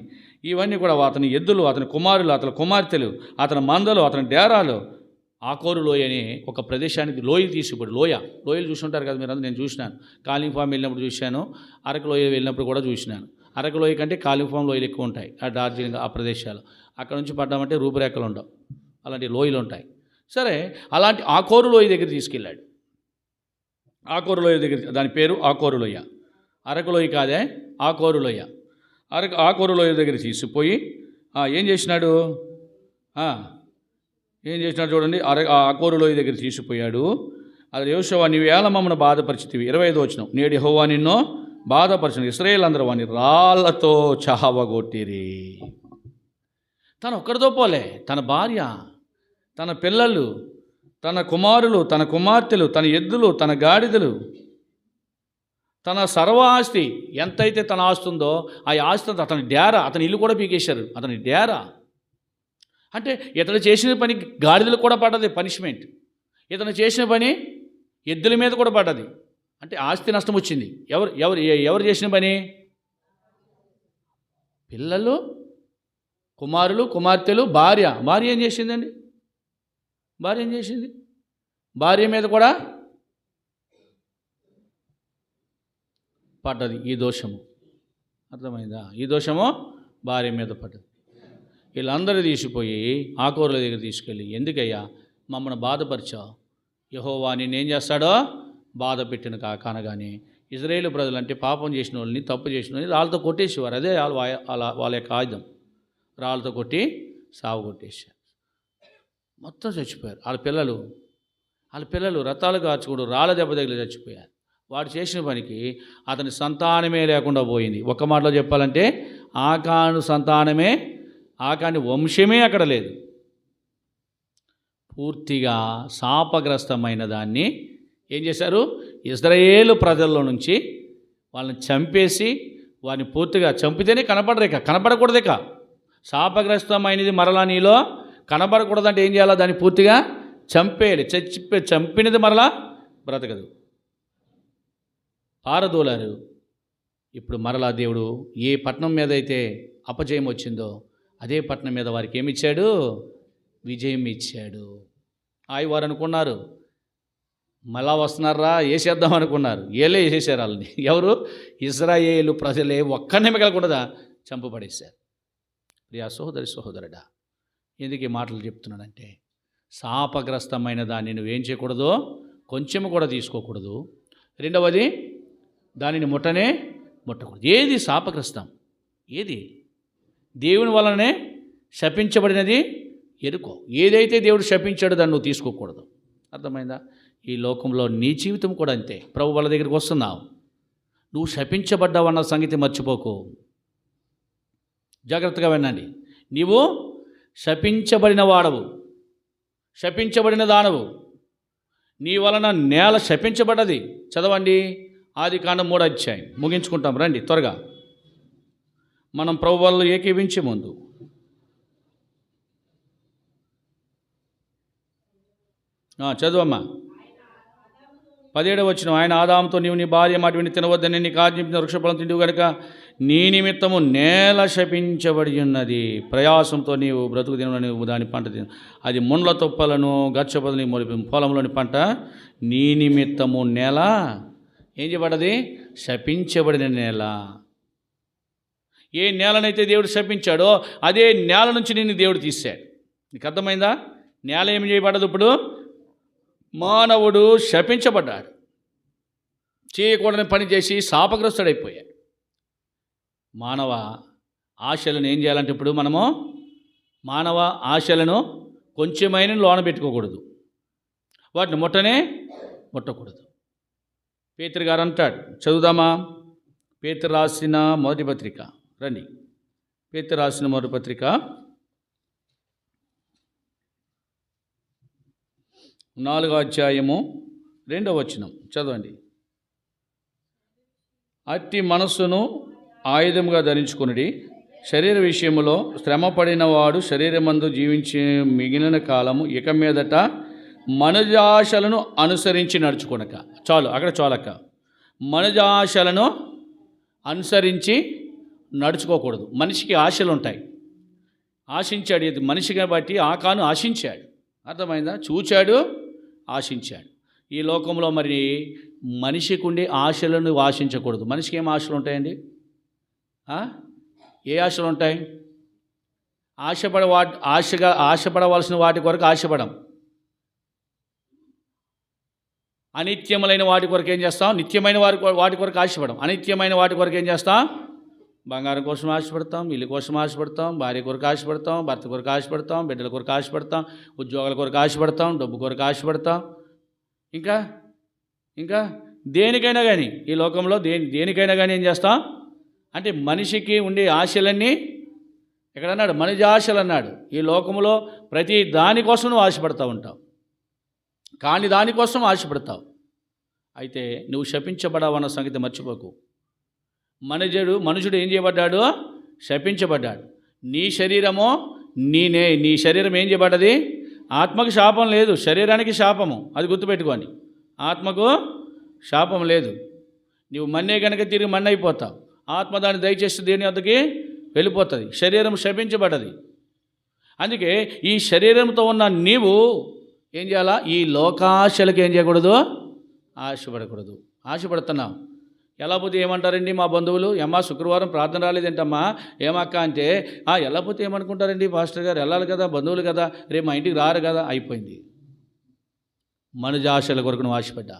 ఇవన్నీ కూడా అతని ఎద్దులు, అతని కుమారులు, అతని కుమార్తెలు, అతని మందలు, అతని డేరాలు ఆకోరు లోయ అని ఒక ప్రదేశానికి లోయ తీసుకుపోయి, లోయలు చూసుంటారు కదా మీరు. నేను చూసినాను. కాలింఫామ్ వెళ్ళినప్పుడు చూశాను, అరకు లోయ వెళ్ళినప్పుడు కూడా చూసినాను. అరకు లోయ కంటే కాలింఫామ్ లోయలు ఎక్కువ ఉంటాయి ఆ డార్జిలింగ్ ఆ ప్రదేశాలు. అక్కడ నుంచి పడ్డామంటే రూపురేఖలు ఉండవు, అలాంటి లోయలు ఉంటాయి. సరే, అలాంటి ఆకోరు లోయ దగ్గర తీసుకెళ్ళాడు. ఆకోరు లోయ దగ్గర, దాని పేరు ఆకోరు లోయ, అరకు లోయ కాదే, ఆకోరు లోయ. ఆకోరు లోయ దగ్గర తీసుకుపోయి ఏం చేసినాడు చూడండి. ఆకోరు లోయ దగ్గర తీసుకుపోయాడు. అది యెహోషువ, నీవు ఏల మమ్మను బాధపరిచితివి. 25వ వచనం, నేడు యెహోవా నిన్ను బాధపరిచిన ఇశ్రాయేలు అందరూ వాని రాళ్లతో చావగొట్టిరి. తను ఒక్కడితో పోలే, తన భార్య, తన పిల్లలు, తన కుమారులు, తన కుమార్తెలు, తన ఎద్దులు, తన గాడిదలు, తన సర్వ ఆస్తి ఎంతైతే తన ఆస్తి ఉందో ఆ ఆస్తి అంతా, అతని డేరా, అతని ఇల్లు కూడా పీకేశారు. అతని డేరా అంటే ఇతను చేసిన పని గాడిదలకు కూడా పడ్డది పనిష్మెంట్. ఇతను చేసిన పని ఎద్దుల మీద కూడా పడ్డది. అంటే ఆస్తి నష్టం వచ్చింది. ఎవరు చేసిన పని? పిల్లలు, కుమారులు, కుమార్తెలు, భార్య. ఏం చేసిందండి? భార్య మీద కూడా పడ్డది ఈ దోషము. అర్థమైందా? ఈ దోషము భార్య మీద పడ్డది. వీళ్ళందరూ తీసిపోయి ఆకోరుల దగ్గర తీసుకెళ్ళి, ఎందుకయ్యా మమ్మల్ని బాధపరిచావు? యెహోవా నిన్నేం చేస్తాడో బాధ పెట్టిన కానగానే ఇశ్రాయేలు ప్రజలు అంటే పాపం చేసిన వాళ్ళని, తప్పు చేసిన వాళ్ళని రాళ్ళతో కొట్టేసేవారు. అదే వాళ్ళ యొక్క ఆయుధం. రాళ్ళతో కొట్టి సాగు కొట్టేసారు. మొత్తం చచ్చిపోయారు. వాళ్ళ పిల్లలు రథాలు కాచుకోడు రాళ్ళ దెబ్బ దగ్గర చచ్చిపోయారు. వాడు చేసిన పనికి అతని సంతానమే లేకుండా పోయింది. ఒక్క మాటలో చెప్పాలంటే ఆకాని వంశమే అక్కడ లేదు. పూర్తిగా శాపగ్రస్తమైన దాన్ని ఏం చేశారు? ఇశ్రాయేలు ప్రజల్లో నుంచి వాళ్ళని చంపేసి, వారిని పూర్తిగా చంపితేనే కనపడకూడదు. శాపగ్రస్తమైనది మరలా నీలో కనపడకూడదంటే ఏం చేయాలో? దాన్ని పూర్తిగా చంపేయాలి. చంపినది మరలా బ్రతకదు. పారదోలారు. ఇప్పుడు మరలా దేవుడు ఏ పట్టణం మీద అయితే అపజయం వచ్చిందో అదే పట్టణం మీద వారికి ఏమిచ్చాడు? విజయం ఇచ్చాడు. వారు అనుకున్నారు మళ్ళా వస్తున్నారా వేసేద్దాం అనుకున్నారు. ఏలే వేసేసారు వాళ్ళని. ఎవరు? ఇశ్రాయేలు ప్రజలే ఒక్కనే మిగలకుండా చంపబడేశారు. ప్రియా సహోదరి సహోదరుడా, ఎందుకు ఈ మాటలు చెప్తున్నానంటే, శాపగ్రస్తమైన దాన్ని నువ్వేం చేయకూడదు? కొంచెం కూడా తీసుకోకూడదు. రెండవది, దానిని ముట్టకూడదు. ఏది శాపగ్రస్తం? ఏది దేవుని వలనే శపించబడినది ఎరుకో. ఏదైతే దేవుడు శపించాడో దాన్ని నువ్వు తీసుకోకూడదు. అర్థమైందా? ఈ లోకంలో నీ జీవితం కూడా అంతే. ప్రభు వాళ్ళ దగ్గరికి వస్తున్నావు, నువ్వు శపించబడ్డావన్న సంగతి మర్చిపోకు. జాగ్రత్తగా వినండి. నీవు శపించబడిన వాడవు, శపించబడిన దానవు. నీ వలన నేల శపించబడ్డది. చదవండి, ఆదికాండం 3వ అధ్యాయం. ముగించుకుంటాం రండి త్వరగా. మనం ప్రభు వాళ్ళు ఏకీవించే ముందు చదువమ్మా. 17వ వచనం. ఆయన ఆదాముతో, నీవు నీ భార్య మాట విని తినవద్దని నీకు ఆజ్ఞాపించిన వృక్షఫలం తింటివి కనుక నీ నిమిత్తము నేల శపించబడి ఉన్నది. ప్రయాసంతో నీవు బ్రతుకు తినని దాని పంట తిన, అది ముండ్ల తుప్పలను గచ్చపదని మొలిపి పొలంలోని పంట నీ నిమిత్తము నేల ఏం చేయబడ్డది? శపించబడిన నేల. ఏ నేలనైతే దేవుడు శపించాడో అదే నేల నుంచి నిన్ను దేవుడు తీశాడు. నీకు అర్థమైందా? నేల ఏం చేయబడ్డదు? ఇప్పుడు మానవుడు శపించబడ్డాడు, చేయకూడని పని చేసి శాపగ్రస్తుడైపోయాడు. మానవ ఆశలను ఏం చేయాలంటే, ఇప్పుడు మనము మానవ ఆశలను కొంచెమైన లోన పెట్టుకోకూడదు, వాటిని ముట్టకూడదు. పేతురు గారు అంటాడు, చదువుదామా? పేతురు రాసిన మొదటి పత్రిక రండి. పేతురు రాసిన మొదటి పత్రిక 4వ అధ్యాయము 2వ వచనం చదవండి. అట్టి మనస్సును ఆయుధముగా ధరించుకుని శరీర విషయములో శ్రమపడిన వాడు శరీరమందు జీవించే మిగిలిన కాలము ఇక మీదట మనుజాశలను అనుసరించి నడుచుకొనక. చాలు, అక్కడ చాలక్క. మనుజాశలను అనుసరించి నడుచుకోకూడదు. మనిషికి ఆశలు ఉంటాయి. ఆశించాడు, ఇది మనిషిగా బట్టి ఆకాను ఆశించాడు. అర్థమైందా? చూచాడు, ఆశించాడు. ఈ లోకంలో మరి మనిషికి ఉండే ఆశలను ఆశించకూడదు. మనిషికి ఏం ఆశలు ఉంటాయండి? ఏ ఆశలు ఉంటాయి? ఆశపడవలసిన వాటి కొరకు ఆశపడం. అనిత్యములైన వాటి కొరకు ఏం చేస్తాం? నిత్యమైన వాటి కొరకు ఆశపడం. అనిత్యమైన వాటి కొరకు ఏం చేస్తాం? బంగారం కోసం ఆశపడతాం, ఇల్లు కోసం ఆశపడతాం, భార్య కొరకు ఆశపడతాం, భర్త కొరకు ఆశపడతాం, బిడ్డల కొరకు ఆశపడతాం, ఉద్యోగాల కొరకు ఆశపడతాం, డబ్బు కొరకు ఆశపడతాం, ఇంకా దేనికైనా కానీ ఈ లోకంలో దేనికైనా కానీ ఏం చేస్తాం అంటే, మనిషికి ఉండే ఆశలన్నీ ఎక్కడన్నాడు? మనుజాశలు అన్నాడు. ఈ లోకంలో ప్రతి దానికోసం నువ్వు ఆశపడతా ఉంటావు, కానీ దానికోసం ఆశపడతావు. అయితే నువ్వు శపించబడావన్న సంగతి మర్చిపోకు. మనుషుడు ఏం చేయబడ్డాడు? శపించబడ్డాడు. నీ శరీరం ఏం చేయబడ్డది? ఆత్మకు శాపం లేదు, శరీరానికి శాపము. అది గుర్తుపెట్టుకోండి. ఆత్మకు శాపం లేదు. నీవు మన్నే కనుక తిరిగి మన్నైపోతావు. ఆత్మ దాన్ని దయచేసి దేని వద్దకి వెళ్ళిపోతుంది. శరీరం శపించబడ్డది. అందుకే ఈ శరీరంతో ఉన్న నీవు ఏం చేయాలా? ఈ లోకాశలకు ఏం చేయకూడదు? ఆశపడకూడదు. ఆశపడుతున్నావు. ఎలా పోతే ఏమంటారండి మా బంధువులు? ఏమా శుక్రవారం ప్రార్థన రాలేదేంటమ్మా? ఏమక్క అంటే, ఎలా పోతే ఏమనుకుంటారండి? పాస్టర్ గారు వెళ్ళాలి కదా, బంధువులు కదా, రేపు మా ఇంటికి రారు కదా. అయిపోయింది. మనుజాశల కొరకు నువ్వు ఆశపడ్డా.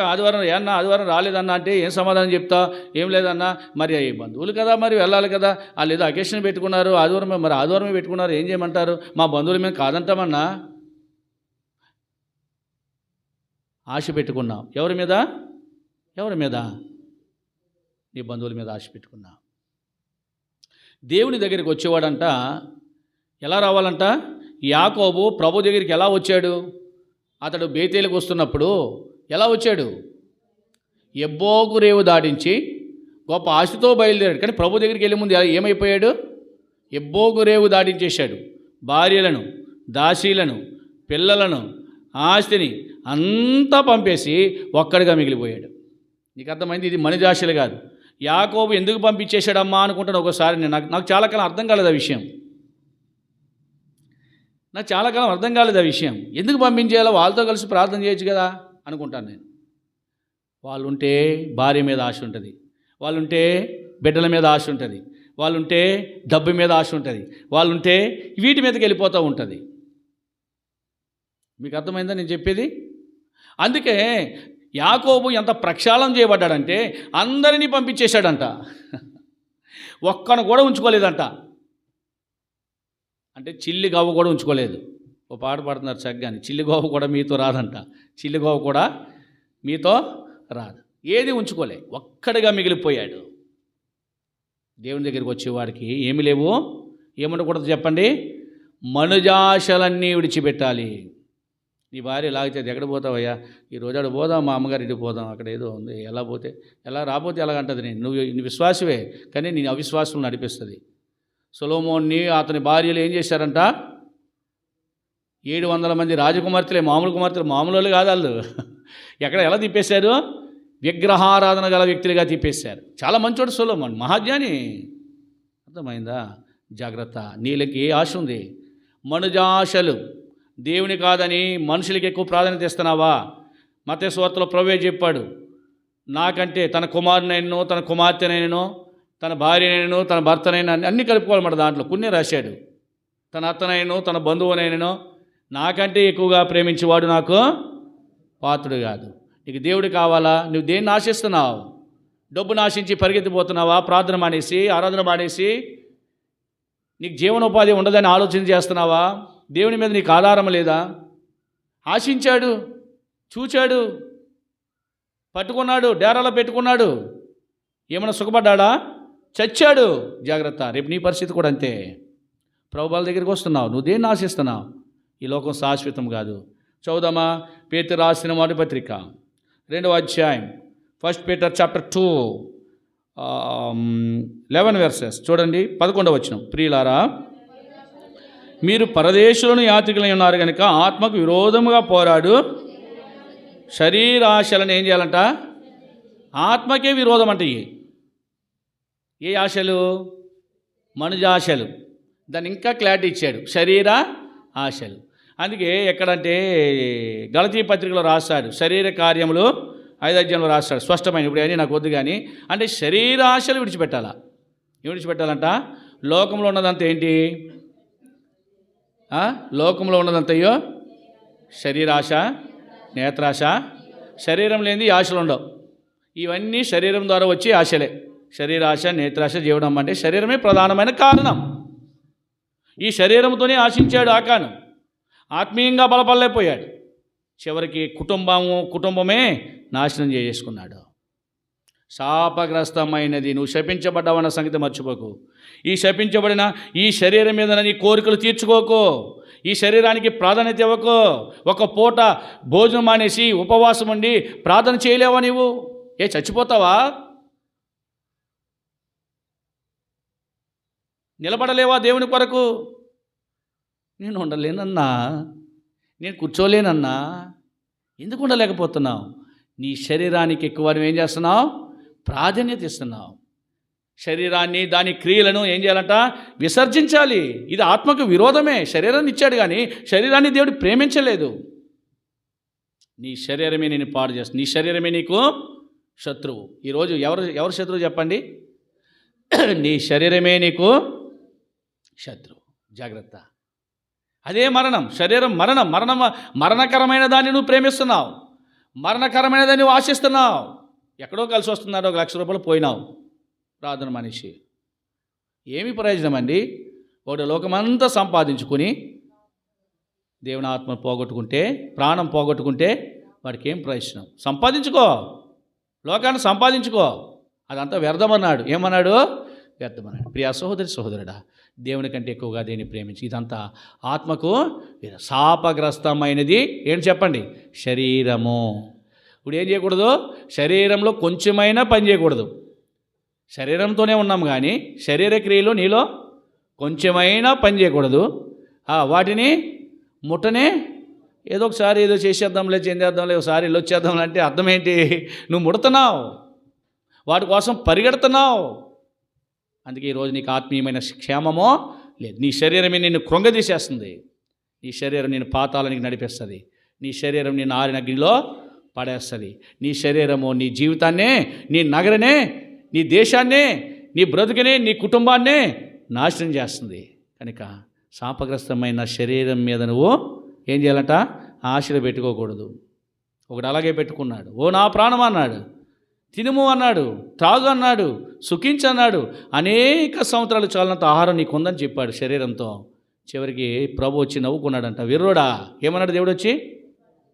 ఆదివారం రాలేదన్నా అంటే ఏం సమాధానం చెప్తా? ఏం లేదన్నా, మరి బంధువులు కదా, మరి వెళ్ళాలి కదా, వాళ్ళు ఏదో అకేషన్ పెట్టుకున్నారు, ఆదివారమే పెట్టుకున్నారు, ఏం చేయమంటారు? మా బంధువులు మేము కాదంటామన్నా. ఆశ పెట్టుకున్నాం. ఎవరి మీద? నీ బంధువుల మీద ఆశ పెట్టుకున్నా. దేవుని దగ్గరికి వచ్చేవాడంట ఎలా రావాలంట? యాకోబు ప్రభు దగ్గరికి ఎలా వచ్చాడు? అతడు బేతేలుకు వస్తున్నప్పుడు ఎలా వచ్చాడు? ఎబ్బోకు రేవు దాటించి గొప్ప ఆశతో బయలుదేరాడు. కానీ ప్రభు దగ్గరికి వెళ్ళే ముందు ఏమైపోయాడు? ఎబ్బోకు రేవు దాటించేశాడు. భార్యలను, దాసీలను, పిల్లలను, ఆస్తిని అంతా పంపేసి ఒక్కడిగా మిగిలిపోయాడు. నీకు అర్థమైంది? ఇది మనుజాశలు కాదు. యాకోబు ఎందుకు పంపించేశాడమ్మా అనుకుంటాను ఒకసారి. నాకు చాలా కాలం అర్థం కాలేదు ఆ విషయం. ఎందుకు పంపించేయాలో, వాళ్ళతో కలిసి ప్రార్థన చేయొచ్చు కదా అనుకుంటాను నేను. వాళ్ళుంటే భార్య మీద ఆశ ఉంటుంది, వాళ్ళుంటే బిడ్డల మీద ఆశ ఉంటుంది, వాళ్ళుంటే డబ్బు మీద ఆశ ఉంటుంది, వాళ్ళుంటే వీటి మీదకి వెళ్ళిపోతూ ఉంటుంది. మీకు అర్థమైందా నేను చెప్పేది? అందుకే యాకోబు ఎంత ప్రక్షాళన చేయబడ్డాడంటే అందరినీ పంపించేశాడంట, ఒక్కను కూడా ఉంచుకోలేదంట. అంటే చిల్లి గవ్వ కూడా ఉంచుకోలేదు. ఓ పాట పాడుతున్నారు చక్కగాని, చిల్లి గవ్వ కూడా మీతో రాదంట, చిల్లి గవ్వ కూడా మీతో రాదు, ఏది ఉంచుకోలే, ఒక్కడిగా మిగిలిపోయాడు. దేవుని దగ్గరికి వచ్చేవాడికి ఏమి లేవు, ఏముండకూడదు చెప్పండి, మనుజాశలన్నీ విడిచిపెట్టాలి. నీ భార్య లాగితే ఎక్కడ పోతావయ్యా, ఈరోజు అక్కడ పోదాం, మా అమ్మగారి ఇంటికి పోదాం, అక్కడ ఏదో ఉంది, ఎలా రాపోతే ఎలాగంటది. నువ్వు విశ్వాసవే, కానీ నీ అవిశ్వాసం నడిపిస్తుంది. సొలొమోన్ని అతని భార్యలు ఏం చేశారంట, 700 మంది రాజకుమార్తెలే, మామూలు కాదు వాళ్ళు. ఎలా తిప్పేశారు, విగ్రహారాధన గల వ్యక్తులుగా తిప్పేశారు. చాలా మంచోడు సొలొమోన్, మహాజ్ఞాని. అర్థమైందా? జాగ్రత్త, నీళ్ళకి ఏ ఆశ ఉంది, మనుజాశలు. దేవుని కాదని మనుషులకి ఎక్కువ ప్రాధాన్యత ఇస్తున్నావా? మత్తయి సువార్తలో ప్రభువే చెప్పాడు, నాకంటే తన కుమారునైనను, తన కుమార్తెనైనను, తన భార్యనైనను, తన భర్తనైనా అన్నీ కలుపుకోవాలన్నమాట. దాంట్లో కొన్ని రాశాడు, తన అత్తనైనను, తన బంధువునైనను నాకంటే ఎక్కువగా ప్రేమించేవాడు నాకు పాత్రుడు కాదు. నీకు దేవుడు కావాలా? నువ్వు దేన్ని ఆశిస్తున్నావు? డబ్బును ఆశించి పరిగెత్తిపోతున్నావా? ప్రార్థన మానేసి, ఆరాధన మానేసి నీకు జీవనోపాధి ఉండదని ఆలోచన చేస్తున్నావా? దేవుని మీద నీకు ఆధారం లేదా? ఆశించాడు, చూచాడు, పట్టుకున్నాడు, డేరాలో పెట్టుకున్నాడు, ఏమైనా సుఖపడ్డా? చచ్చాడు. జాగ్రత్త, రేపు నీ పరిస్థితి కూడా అంతే. ప్రభువుల దగ్గరికి వస్తున్నావు, నువ్వు దేన్ని ఆశిస్తున్నావు? ఈ లోకం శాశ్వతం కాదు. చదువుదామా పేతురు రాసిన మొదటి పత్రిక 2వ అధ్యాయం, 1 Peter chapter 2 11 verses చూడండి. 11వ వచనం, ప్రియులారా మీరు పరదేశులను యాత్రికులై ఉన్నారు కనుక ఆత్మకు విరోధముగా పోరాడు శరీరాశలను ఏం చేయాలంట? ఆత్మకే విరోధం అంటే ఏ ఆశలు? మనుజాశలు. దాన్ని ఇంకా క్లారిటీ ఇచ్చాడు, శరీర ఆశలు. అందుకే ఎక్కడంటే గలతీ పత్రికలో రాస్తాడు, శరీర కార్యములు 5వ అధ్యాయంలో రాస్తాడు స్పష్టమైన. ఇప్పుడు అని నాకు వద్దు కానీ, అంటే శరీరాశలు విడిచిపెట్టాలా? ఏం విడిచిపెట్టాలంట? లోకంలో ఉన్నదంతా ఏంటి? లోకంలో ఉన్నదంతయ్యో శరీరాశ, నేత్రాశ. శరీరం లేనిది ఆశలు ఉండవు. ఇవన్నీ శరీరం ద్వారా వచ్చే ఆశలే. శరీరాశ, నేత్రాశ, జీవనం అంటే శరీరమే ప్రధానమైన కారణం. ఈ శరీరంతోనే ఆశించాడు ఆకాను, ఆత్మీయంగా బలపడలేకపోయాడు. చివరికి కుటుంబమే నాశనం చేసుకున్నాడు. శాపగ్రస్తమైనది, నువ్వు శపించబడ్డావన్న సంగతి మర్చిపోకు. ఈ శపించబడిన ఈ శరీరం మీద నీ కోరికలు తీర్చుకోకు, ఈ శరీరానికి ప్రాధాన్యత ఇవ్వకు. ఒక పూట భోజనం మానేసి ఉపవాసం ఉండి ప్రార్థన చేయలేవా? నీవు చచ్చిపోతావా? నిలబడలేవా దేవుని కొరకు? నేను ఉండలేనన్నా, నేను కూర్చోలేనన్నా. ఎందుకు ఉండలేకపోతున్నావు? నీ శరీరానికి ఎక్కువ నువ్వు ఏం చేస్తున్నావు? ప్రాధాన్యత ఇస్తున్నావు. శరీరాన్ని, దాని క్రియలను ఏం చేయాలంట? విసర్జించాలి. ఇది ఆత్మకు విరోధమే. శరీరాన్ని ఇచ్చాడు కానీ శరీరాన్ని దేవుడు ప్రేమించలేదు. నీ శరీరమే నేను పాడు చేస్తాను, నీ శరీరమే నీకు శత్రువు. ఈరోజు ఎవరు శత్రువు చెప్పండి? నీ శరీరమే నీకు శత్రువు. జాగ్రత్త. అదే మరణం. శరీరం మరణకరమైన దాన్ని నువ్వు ప్రేమిస్తున్నావు, మరణకరమైన దాన్ని నువ్వు ఆశిస్తున్నావు. ఎక్కడో కలిసి వస్తున్నాడు, 1 లక్ష రూపాయలు పోయినావు ప్రార్థన మనిషి. ఏమి ప్రయోజనం అండి? వాడు లోకమంతా సంపాదించుకుని దేవుని ఆత్మ పోగొట్టుకుంటే, ప్రాణం పోగొట్టుకుంటే వాడికి ఏం ప్రయోజనం? సంపాదించుకో, లోకాన్ని సంపాదించుకో, అదంతా వ్యర్థమన్నాడు. ఏమన్నాడు? వ్యర్థమన్నాడు. ప్రియా సహోదరుడా, దేవుని కంటే ఎక్కువగా దేన్ని ప్రేమించి. ఇదంతా ఆత్మకు శాపగ్రస్తమైనది. ఏంటి చెప్పండి? శరీరము. ఇప్పుడు ఏం చేయకూడదు? శరీరంలో కొంచెమైనా పని చేయకూడదు. శరీరంతోనే ఉన్నాం కానీ శరీర క్రియలు నీలో కొంచెమైనా పని చేయకూడదు. వాటిని ముట్టనే ఏదో ఒకసారి ఏదో చేసేద్దాంలే, చెందేద్దాంలే, ఒకసారి వెళ్ళొచ్చేద్దాంలే అంటే అర్థం ఏంటి? నువ్వు ముడుతున్నావు. వాటి కోసం పరిగెడుతున్నావు. అందుకే ఈరోజు నీకు ఆత్మీయమైన క్షేమమో లేదు. నీ శరీరమే నిన్ను కృంగదీసేస్తుంది. నీ శరీరం నేను పాతాళానికి నడిపిస్తుంది. నీ శరీరం నేను ఆరిన అగ్నిలో పడేస్తుంది. నీ శరీరము నీ జీవితాన్నే, నీ నగరనే, నీ దేశాన్నే, నీ బ్రతుకునే, నీ కుటుంబాన్నే నాశనం చేస్తుంది. కనుక శాపగ్రస్తమైన శరీరం మీద నువ్వు ఏం చేయాలంట? ఆశలు పెట్టుకోకూడదు. ఒకడు అలాగే పెట్టుకున్నాడు. ఓ నా ప్రాణం అన్నాడు, తినుము అన్నాడు, త్రాగు అన్నాడు, సుఖించన్నాడు. అనేక సంవత్సరాలు చాలినంత ఆహారం నీకు ఉందని చెప్పాడు శరీరంతో. చివరికి ప్రభు వచ్చి నవ్వుకున్నాడంట. వెర్రోడా ఏమన్నాడు? దేవుడు వచ్చి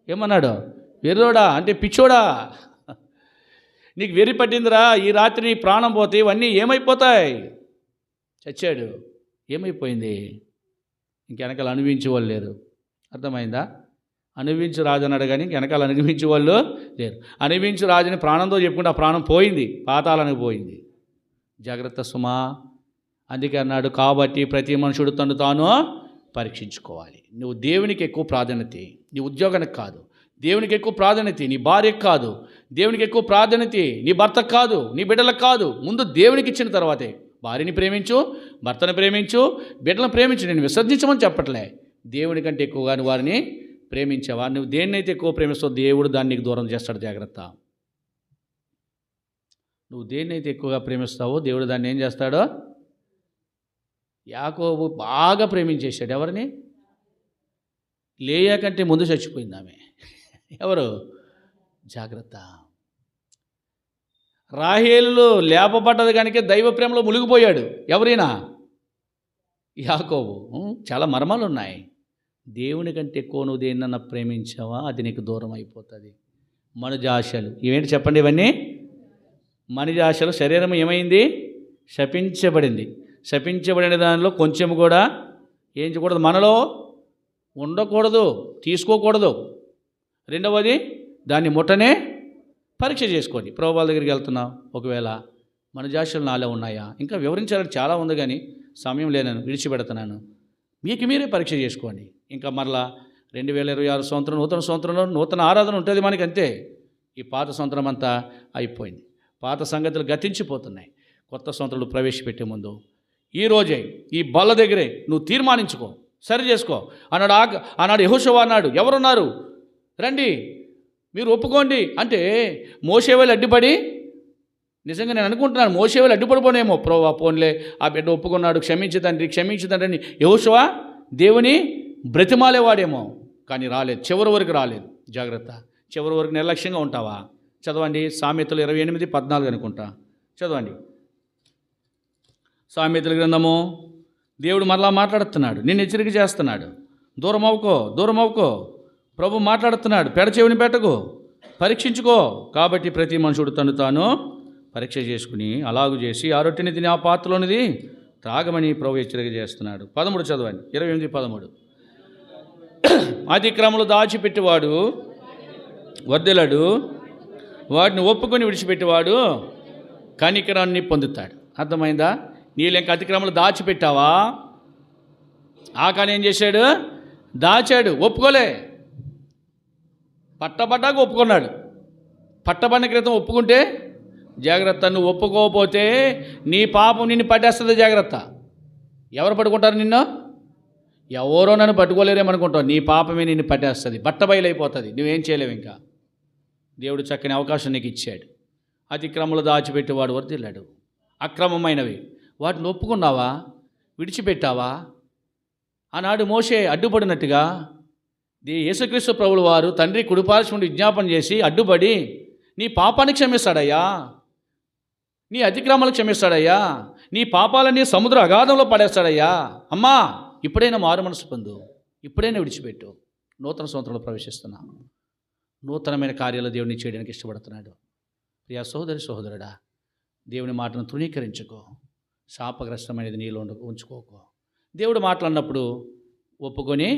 ఏమన్నాడు? వెర్రోడా అంటే పిచ్చోడా, నీకు వెర్రి పట్టిందిరా, ఈ రాత్రి నీ ప్రాణం పోతే ఇవన్నీ ఏమైపోతాయి? చచ్చాడు. ఏమైపోయింది? ఇంకెనకాల అనుభవించే వాళ్ళు లేరు. అర్థమైందా? అనుభవించు రాజు అన్నాడు కానీ వెనకాల అనుభవించే వాళ్ళు లేరు. అనుభవించు రాజుని ప్రాణంతో చెప్పుకుంటే ఆ ప్రాణం పోయింది, పాతాళానికి పోయింది. జాగ్రత్త సుమా. అందుకే అన్నాడు, కాబట్టి ప్రతి మనుషుడు తను తాను పరీక్షించుకోవాలి. నువ్వు దేవునికి ఎక్కువ ప్రాధాన్యత, నీ ఉద్యోగానికి కాదు. దేవునికి ఎక్కువ ప్రాధాన్యత నీ భార్యకు కాదు. దేవునికి ఎక్కువ ప్రాధాన్యత నీ భర్తకు కాదు, నీ బిడ్డలకు కాదు. ముందు దేవునికి ఇచ్చిన తర్వాతే భార్యని ప్రేమించు, భర్తను ప్రేమించు, బిడ్డలను ప్రేమించు. నేను విసర్జించమని చెప్పట్లే. దేవుని కంటే ఎక్కువగా నువ్వు వారిని ప్రేమించావా? నువ్వు దేన్నైతే ఎక్కువ ప్రేమిస్తావు దేవుడు దాన్ని నీకు దూరం చేస్తాడు. జాగ్రత్త. నువ్వు దేన్నైతే ఎక్కువగా ప్రేమిస్తావో దేవుడు దాన్ని ఏం చేస్తాడో. యాకోబు బాగా ప్రేమించేశాడు. ఎవరిని? లేయా కంటే ముందు చచ్చిపోయింది ఆమె. ఎవరు? జాగ్రత్త. రాహేలు లేపబడ్డది కనుక దైవ ప్రేమలో మునిగిపోయాడు. ఎవరైనా? యాకోబు. చాలా మర్మాలు ఉన్నాయి. దేవుని కంటే ఎక్కువ నువ్వు దేన్నన్నా ప్రేమించావా అది నీకు దూరం అయిపోతుంది. మనుజాశలు ఇవేంటి చెప్పండి? ఇవన్నీ మనుజాశలు. శరీరం ఏమైంది? శపించబడింది. శపించబడిన దానిలో కొంచెం కూడా ఏం చేయకూడదు, మనలో ఉండకూడదు, తీసుకోకూడదు. రెండవది దాన్ని ముట్టనే పరీక్ష చేసుకోండి. ప్రభువాల దగ్గరికి వెళ్తున్నావు, ఒకవేళ మనుజాశలు నాలో ఉన్నాయా? ఇంకా వివరించాలని చాలా ఉంది కానీ సమయం లేనని విడిచిపెడుతున్నాను. మీకు మీరే పరీక్ష చేసుకోండి. ఇంకా మరలా 2026 సంవత్సరం నూతన సంవత్సరంలో నూతన ఆరాధన ఉంటుంది మనకి. అంతే. ఈ పాత సంవత్సరం అంతా అయిపోయింది. పాత సంగతులు గతించిపోతున్నాయి. కొత్త సంవత్సరాలు ప్రవేశపెట్టే ముందు ఈరోజే ఈ బల్ల దగ్గరే నువ్వు తీర్మానించుకో, సరి చేసుకో అన్నాడు యెహోషువ అన్నాడు. ఎవరున్నారు రండి మీరు ఒప్పుకోండి అంటే మోషే వాళ్ళు అడ్డుపడి, నిజంగా నేను అనుకుంటున్నాను మోషే వాళ్ళు అడ్డుపడిపోనేమో. ప్రోవా పోన్లే ఆ బిడ్డ ఒప్పుకున్నాడు, క్షమించు తండ్రి అని యెహోషువ దేవుని బ్రతిమాలేవాడేమో, కానీ రాలేదు. చివరి వరకు రాలేదు. జాగ్రత్త. చివరి వరకు నిర్లక్ష్యంగా ఉంటావా? చదవండి సామెతలు 28:14 అనుకుంటా. చదవండి సామెతల గ్రంథము. దేవుడు మరలా మాట్లాడుతున్నాడు, నిన్ను హెచ్చరిక చేస్తున్నాడు. దూరం అవ్వుకో. ప్రభు మాట్లాడుతున్నాడు, పెడచెవిని పెట్టకు, పరీక్షించుకో. కాబట్టి ప్రతి మనుషుడు తను తాను పరీక్ష చేసుకుని అలాగు చేసి ఆ రొట్టెని తిని ఆ పాత్రలోనిది త్రాగమని ప్రభు హెచ్చరిక చేస్తున్నాడు. 13 చదవండి. 28:13. అతిక్రమలు దాచిపెట్టేవాడు వర్ధిల్లడు, వాటిని ఒప్పుకొని విడిచిపెట్టేవాడు కనికరాన్ని పొందుతాడు. అర్థమైందా? నీళ్ళు ఇంకా అతిక్రమలు దాచిపెట్టావా? ఆకాని ఏం చేశాడు? దాచాడు, ఒప్పుకోలే. పట్టబడ్డాక ఒప్పుకున్నాడు. పట్టబడిన క్రితం ఒప్పుకుంటే జాగ్రత్త. నువ్వు ఒప్పుకోకపోతే నీ పాపం నిన్ను పట్టేస్తుంది. జాగ్రత్త. ఎవరు పట్టుకుంటారు నిన్ను? ఎవరో నన్ను పట్టుకోలేరేమనుకుంటావు. నీ పాపమే నిన్ను పట్టేస్తుంది, బట్టబయలైపోతుంది. నువ్వేం చేయలేవు. ఇంకా దేవుడు చక్కని అవకాశం నీకు ఇచ్చాడు. అతిక్రమలు దాచిపెట్టేవాడు వర్ధిల్లాడు. అక్రమమైనవి వాటిని ఒప్పుకున్నావా? విడిచిపెట్టావా? ఆనాడు మోషే అడ్డుపడినట్టుగా యేసుక్రీస్తు ప్రభువుల వారు తండ్రి కుడిపార్శ్వం విజ్ఞాపన చేసి అడ్డుపడి నీ పాపాన్ని క్షమిస్తాడయ్యా, నీ అతిక్రమాలు క్షమిస్తాడయ్యా, నీ పాపాలన్నీ సముద్ర అగాధంలో పడేస్తాడయ్యా. అమ్మా ఇప్పుడైనా మారు మనసు పొందు, ఇప్పుడైనా విడిచిపెట్టు. నూతన సంవత్సరంలో ప్రవేశిస్తున్నా. నూతనమైన కార్యాలు దేవుడిని చేయడానికి ఇష్టపడుతున్నాడు. ప్రియా సోదరుడా, దేవుని మాటను తృణీకరించుకో. శాపగ్రస్తమైనది నీలో ఉంచుకోకో. దేవుడు మాట్లాడినప్పుడు ఒప్పుకొని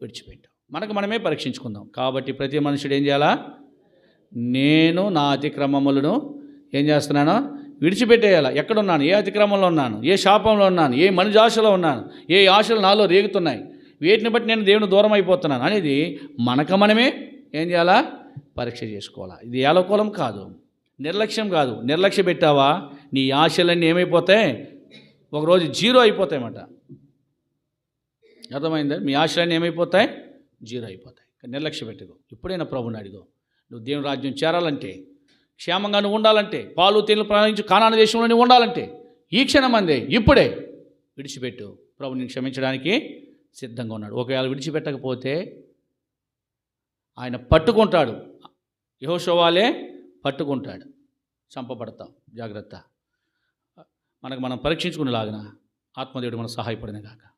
విడిచిపెట్టు. మనకు మనమే పరీక్షించుకుందాం. కాబట్టి ప్రతి మనుషుడు ఏం చేయాలా? నేను నా అతిక్రమములను ఏం చేస్తున్నానో విడిచిపెట్టేయాలా. ఎక్కడున్నాను? ఏ అతిక్రమంలో ఉన్నాను? ఏ శాపంలో ఉన్నాను? ఏ మనుజాశలో ఉన్నాను? ఏ ఆశలు నాలో రేగుతున్నాయి? వీటిని బట్టి నేను దేవుని దూరం అయిపోతున్నాను అనేది మనకు మనమే ఏం చేయాలా? పరీక్ష చేసుకోవాలా. ఇది ఏలోకోలం కాదు. నిర్లక్ష్యం కాదు. నిర్లక్ష్య పెట్టావా నీ ఆశలన్నీ ఏమైపోతాయి? ఒకరోజు జీరో అయిపోతాయన్నమాట. అర్థమైందా? మీ ఆశలన్నీ ఏమైపోతాయి? జీరో అయిపోతాయి. నిర్లక్ష్య పెట్టుకో. ఇప్పుడైనా ప్రభుని అడిగో. నువ్వు దేవుని రాజ్యం చేరాలంటే, క్షేమంగా నువ్వు ఉండాలంటే, పాలు తేనెలు ప్రయాణించు కానాను దేశంలో నువ్వు ఉండాలంటే ఈ క్షణం అందే ఇప్పుడే విడిచిపెట్టు. ప్రభు నిన్ను క్షమించడానికి సిద్ధంగా ఉన్నాడు. ఒకవేళ విడిచిపెట్టకపోతే ఆయన పట్టుకుంటాడు. యెహోషువలే పట్టుకుంటాడు. చంపబడతాం. జాగ్రత్త. మనం పరీక్షించుకునేలాగిన ఆత్మదేవుడు మనకు సహాయపడిన గాక.